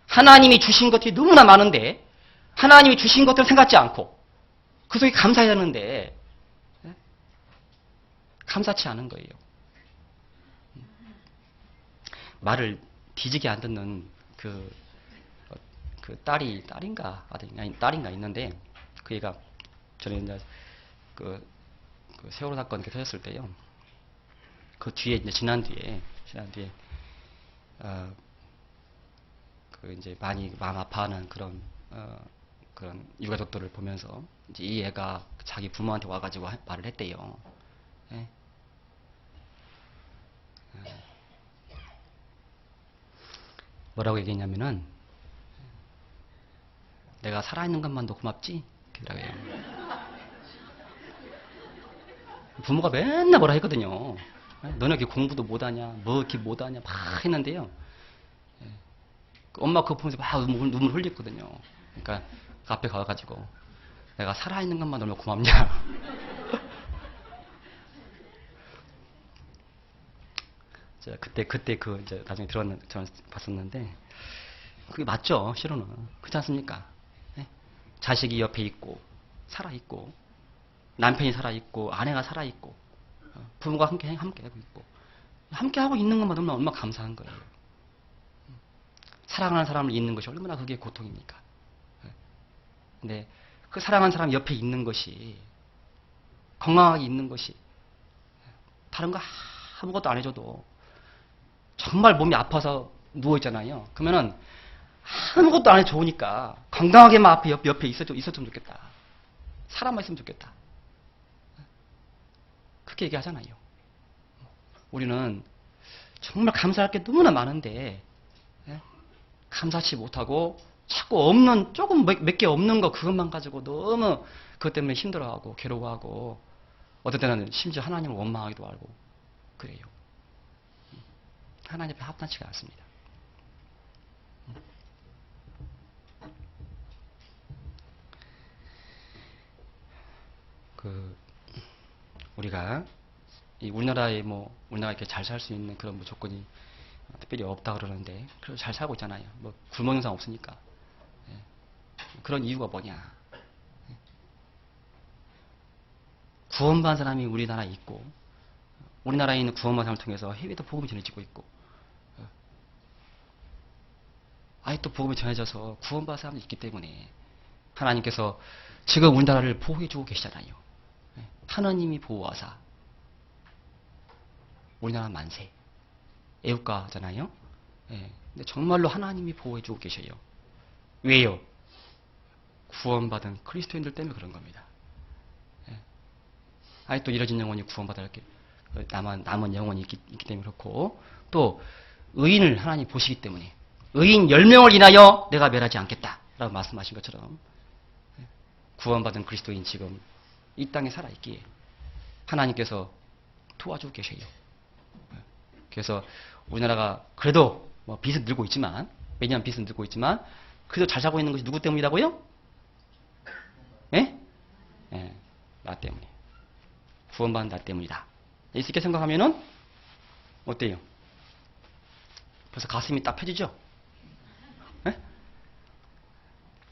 A: 하나님이 주신 것들이 너무나 많은데 하나님이 주신 것들을 생각지 않고 그 속에 감사해야 하는데 감사치 않은 거예요. 말을 뒤지게 안 듣는 그 딸인가 있는데 그 애가 전에 이제 그 세월호 사건 이렇게 터졌을 때요. 그 뒤에 이제 지난 뒤에 그 이제 많이 마음 아파하는 그런 유가족들을 보면서 이제 이 애가 자기 부모한테 와가지고 말을 했대요. 예? 뭐라고 얘기했냐면은 내가 살아있는 것만도 고맙지? 그러라고 해요. 부모가 맨날 뭐라 했거든요. 너네 이렇게 공부도 못하냐, 뭐 이렇게 못하냐, 막 했는데요. 엄마 그거 보면서 막 눈물 흘렸거든요. 그러니까 그 앞에 가가지고 내가 살아있는 것만 얼마나 고맙냐. 제가 그때 이제 나중에 저는 봤었는데 그게 맞죠, 실로는. 그렇지 않습니까? 네? 자식이 옆에 있고 살아있고 남편이 살아있고 아내가 살아있고 부모가 함께하고 있고 함께하고 있는 것만 얼마나 감사한 거예요. 사랑하는 사람을 잊는 것이 얼마나 그게 고통입니까? 근데 그 사랑하는 사람 옆에 있는 것이 건강하게 있는 것이 다른 거 아무것도 안 해줘도 정말 몸이 아파서 누워있잖아요. 그러면은 아무것도 안 해도 좋으니까 건강하게만 옆에 있었으면 좋겠다. 사람만 있으면 좋겠다. 그렇게 얘기하잖아요. 우리는 정말 감사할 게 너무나 많은데 감사치 못하고 자꾸 없는 조금 몇 개 없는 거 그것만 가지고 너무 그것 때문에 힘들어하고 괴로워하고 어떨 때는 심지어 하나님을 원망하기도 하고 그래요. 하나님 앞에 합당치가 않습니다. 우리가 우리나라에 우리나라 이렇게 잘 살 수 있는 그런 조건이 특별히 없다 그러는데 그래도 잘 살고 있잖아요. 굶어 영상 없으니까. 그런 이유가 뭐냐? 구원받은 사람이 우리나라에 있고 우리나라에 있는 구원받은 사람을 통해서 해외도 복음이 전해지고 있고 아예 또 복음이 전해져서 구원받은 사람이 있기 때문에 하나님께서 지금 우리나라를 보호해주고 계시잖아요. 하나님이 보호하사 우리나라 만세 애국가잖아요. 근데 정말로 하나님이 보호해주고 계셔요. 왜요? 구원받은 그리스도인들 때문에 그런 겁니다. 아예 또 이뤄진 영혼이 구원받을 남은 영혼이 있기 때문에 그렇고 또 의인을 하나님 보시기 때문에 의인 10명을 인하여 내가 멸하지 않겠다 라고 말씀하신 것처럼 구원받은 그리스도인 지금 이 땅에 살아있기에 하나님께서 도와주고 계셔요. 그래서 우리나라가 그래도 빚은 늘고 있지만 매년 빚은 늘고 있지만 그래도 잘 살고 있는 것이 누구 때문이라고요? 나 때문에. 구원받은 나 때문이다. 이렇게 생각하면은 어때요? 벌써 가슴이 딱 펴지죠?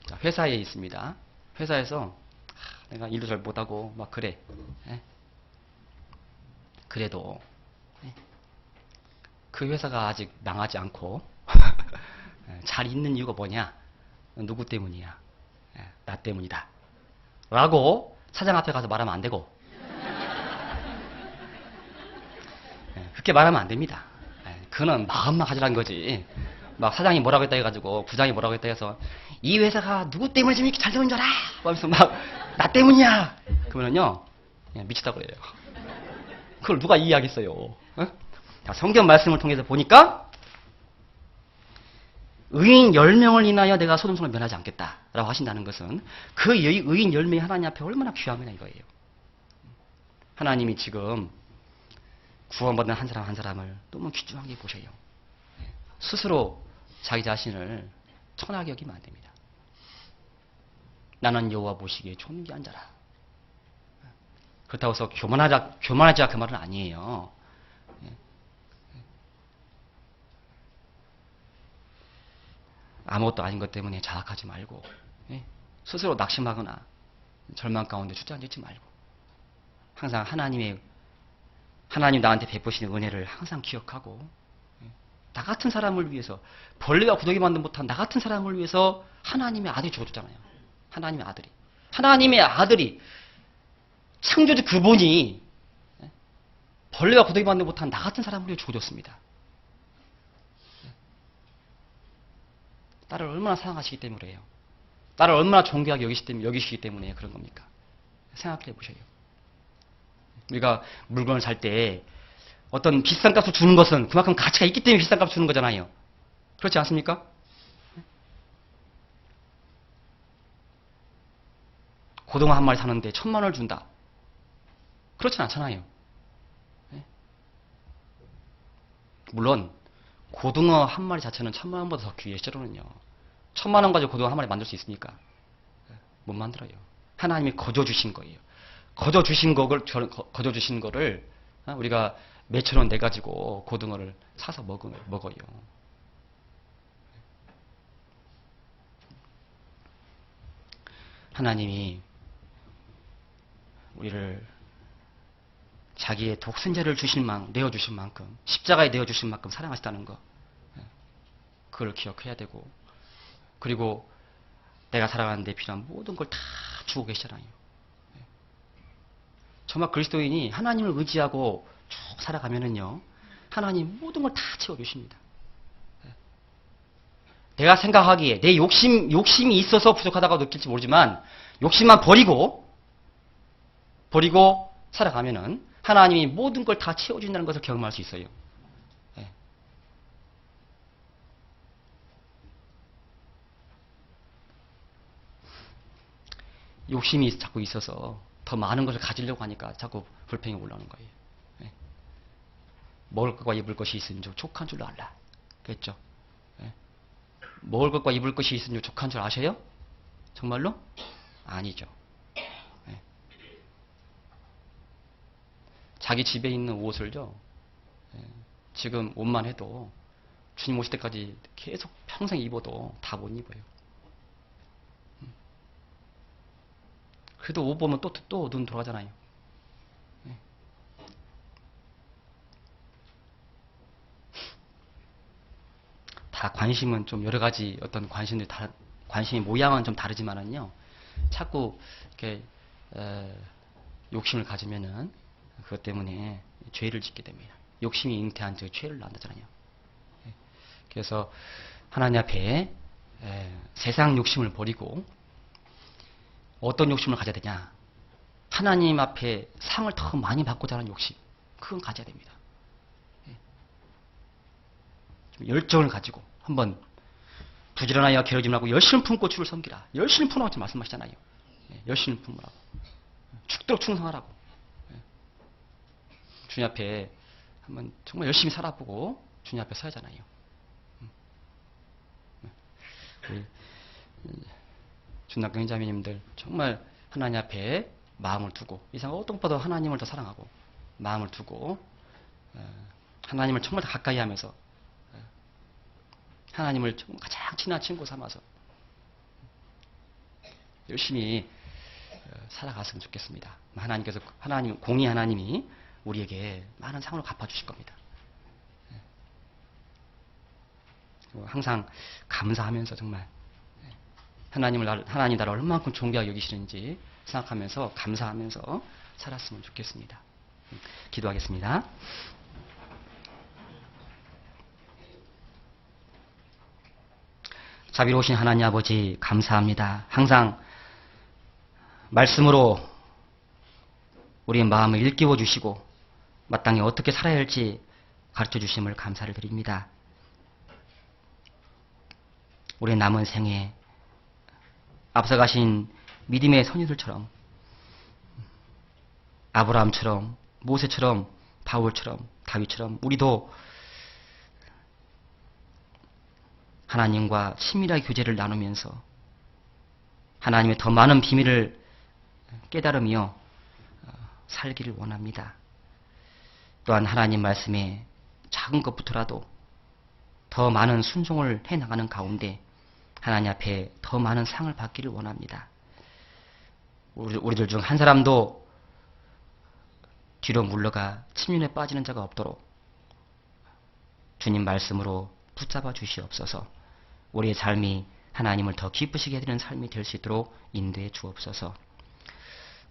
A: 자, 회사에 있습니다. 회사에서 내가 일도 잘 못하고 막 그래. 그래도 그 회사가 아직 망하지 않고 잘 있는 이유가 뭐냐? 누구 때문이야? 나 때문이다. 라고 사장 앞에 가서 말하면 안 되고, 그렇게 말하면 안 됩니다. 그거는 마음만 가지란 거지. 막 사장이 뭐라고 했다 해가지고, 부장이 뭐라고 했다 해서, 이 회사가 누구 때문에 지금 이렇게 잘 되는 줄 알아? 하면서 막, 나 때문이야! 그러면요, 그냥 미치다 그래요. 그걸 누가 이해하겠어요? 어? 자, 성경 말씀을 통해서 보니까, 의인 10명을 인하여 내가 소돔성을 면하지 않겠다라고 하신다는 것은 그 의인 10명이 하나님 앞에 얼마나 귀하느냐 이거예요. 하나님이 지금 구원받은 한 사람 한 사람을 너무 귀중하게 보셔요. 스스로 자기 자신을 천하게 여기면 안 됩니다. 나는 여호와 보시기에 존귀한 자라. 그렇다고 해서 교만하자 그 말은 아니에요. 아무것도 아닌 것 때문에 자학하지 말고, 스스로 낙심하거나 절망 가운데 주저앉지 말고, 항상 하나님 나한테 베푸시는 은혜를 항상 기억하고, 나 같은 사람을 위해서, 벌레와 구더기 만도 못한 나 같은 사람을 위해서 하나님의 아들이 죽어줬잖아요. 하나님의 아들이 창조주 그분이 벌레와 구더기 만도 못한 나 같은 사람을 위해 죽어줬습니다. 나를 얼마나 사랑하시기 때문에요. 나를 얼마나 존귀하게 여기시기 때문에 그런 겁니까? 생각해 보셔요. 우리가 물건을 살 때 어떤 비싼 값을 주는 것은 그만큼 가치가 있기 때문에 비싼 값을 주는 거잖아요. 그렇지 않습니까? 고등어 한 마리 사는데 1,000만 원을 준다. 그렇진 않잖아요. 물론 고등어 한 마리 자체는 1,000만 원보다 더 귀해, 실제로는요. 1,000만 원 가지고 고등어 한 마리 만들 수 있습니까? 못 만들어요. 하나님이 거저 주신 거예요. 거저 주신 거를 우리가 몇천 원 내가지고 고등어를 사서 먹어요. 하나님이 우리를 자기의 독생자를 내어주실 만큼, 십자가에 내어주실 만큼 사랑하시다는 거, 그걸 기억해야 되고, 그리고 내가 살아가는 데 필요한 모든 걸 다 주고 계시잖아요. 정말 그리스도인이 하나님을 의지하고 쭉 살아가면은요, 하나님 모든 걸 다 채워주십니다. 내가 생각하기에 내 욕심이 있어서 부족하다고 느낄지 모르지만, 욕심만 버리고 살아가면은 하나님이 모든 걸 다 채워준다는 것을 경험할 수 있어요. 욕심이 자꾸 있어서 더 많은 것을 가지려고 하니까 자꾸 불평이 올라오는 거예요. 먹을 것과 입을 것이 있으니 족한 줄 알라. 그랬죠? 먹을 것과 입을 것이 있으니 족한 줄 아세요? 정말로? 아니죠. 자기 집에 있는 옷을요, 지금 옷만 해도 주님 오실 때까지 계속 평생 입어도 다 못 입어요. 그래도 옷 보면 또 눈 돌아가잖아요. 다 관심은 좀 여러 가지 어떤 관심의 모양은 좀 다르지만은요, 자꾸 이렇게 욕심을 가지면은 그것 때문에 죄를 짓게 됩니다. 욕심이 잉태한 즉 죄를 낳는다잖아요. 그래서 하나님 앞에 세상 욕심을 버리고 어떤 욕심을 가져야 되냐? 하나님 앞에 상을 더 많이 받고자 하는 욕심, 그건 가져야 됩니다. 좀 열정을 가지고 한번 부지런하여 게으르지 말고 열심을 품고 주를 섬기라. 열심히 품으라고 말씀하시잖아요. 열심히 품으라고. 죽도록 충성하라고. 주님 앞에 한번 정말 열심히 살아보고 주님 앞에 서야잖아요. 우리 준낙경 자매님들 정말 하나님 앞에 마음을 두고, 이상 어떤 것보다 하나님을 더 사랑하고 마음을 두고 하나님을 정말 더 가까이 하면서 하나님을 가장 친한 친구 삼아서 열심히 살아갔으면 좋겠습니다. 공의 하나님이 우리에게 많은 상을 갚아주실 겁니다. 항상 감사하면서 정말 하나님 나를 얼마만큼 존귀하게 여기시는지 생각하면서 감사하면서 살았으면 좋겠습니다. 기도하겠습니다. 자비로우신 하나님 아버지 감사합니다. 항상 말씀으로 우리의 마음을 일깨워 주시고 마땅히 어떻게 살아야 할지 가르쳐 주심을 감사를 드립니다. 우리의 남은 생에 앞서가신 믿음의 선유들처럼 아브라함처럼 모세처럼 바울처럼 다윗처럼 우리도 하나님과 친밀하게 교제를 나누면서 하나님의 더 많은 비밀을 깨달으며 살기를 원합니다. 또한 하나님 말씀에 작은 것부터라도 더 많은 순종을 해나가는 가운데 하나님 앞에 더 많은 상을 받기를 원합니다. 우리들 중 한 사람도 뒤로 물러가 침륜에 빠지는 자가 없도록 주님 말씀으로 붙잡아 주시옵소서. 우리의 삶이 하나님을 더 기쁘시게 해드리는 삶이 될 수 있도록 인도해 주옵소서.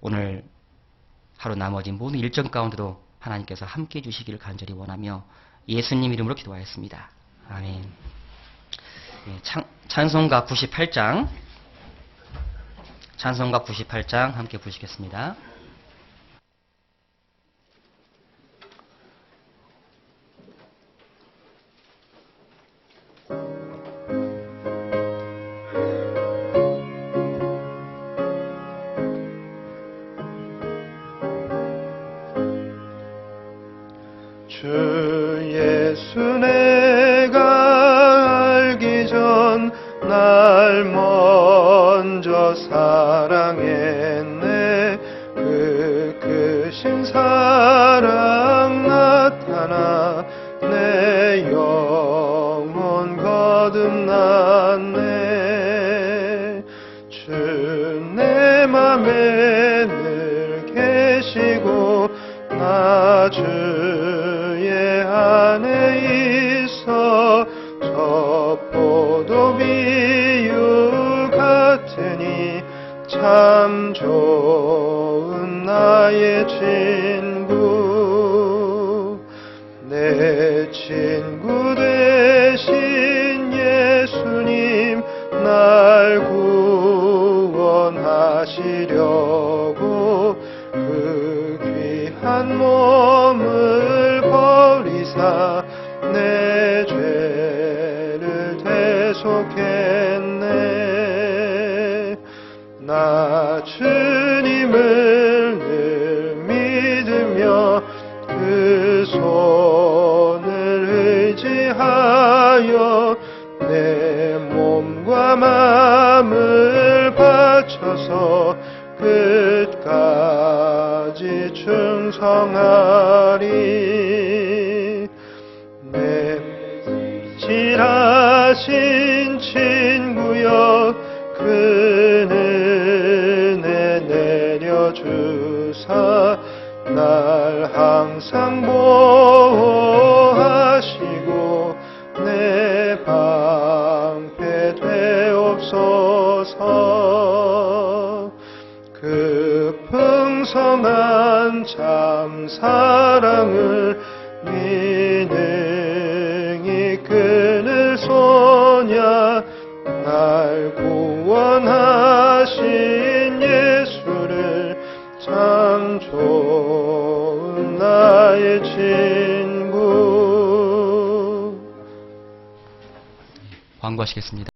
A: 오늘 하루 나머지 모든 일정 가운데도 하나님께서 함께해 주시기를 간절히 원하며 예수님 이름으로 기도하였습니다. 아멘. 찬송가 98장 함께 부르시겠습니다.
B: 주 예수 내가 알기 전 날 먼저 사랑했네. 그 크신 사랑 나타나 내 영혼 거듭났네. 주 내 맘에 늘 계시고 나 주의 안에 있어 저 포도 비유 같으니 참 좋은 나의 친구. 내 친구 되신 예수님 날 구원하시려고 그 귀한 몸을 버리사 내 죄를 대속했네. 나 주님을 늘 믿으며 그 손을 의지하여 내 몸과 마음을 바쳐서 끝까지 충성하리. 내 지라신 친구여 그 은혜 내려주사 날 항상 보호하시고 내 방패 되옵소서. 그 풍성한 참 사랑을 미능이 끊을 소냐. 날 구원하신 예수를 참 좋은 나의 친구.
A: 광고하시겠습니다.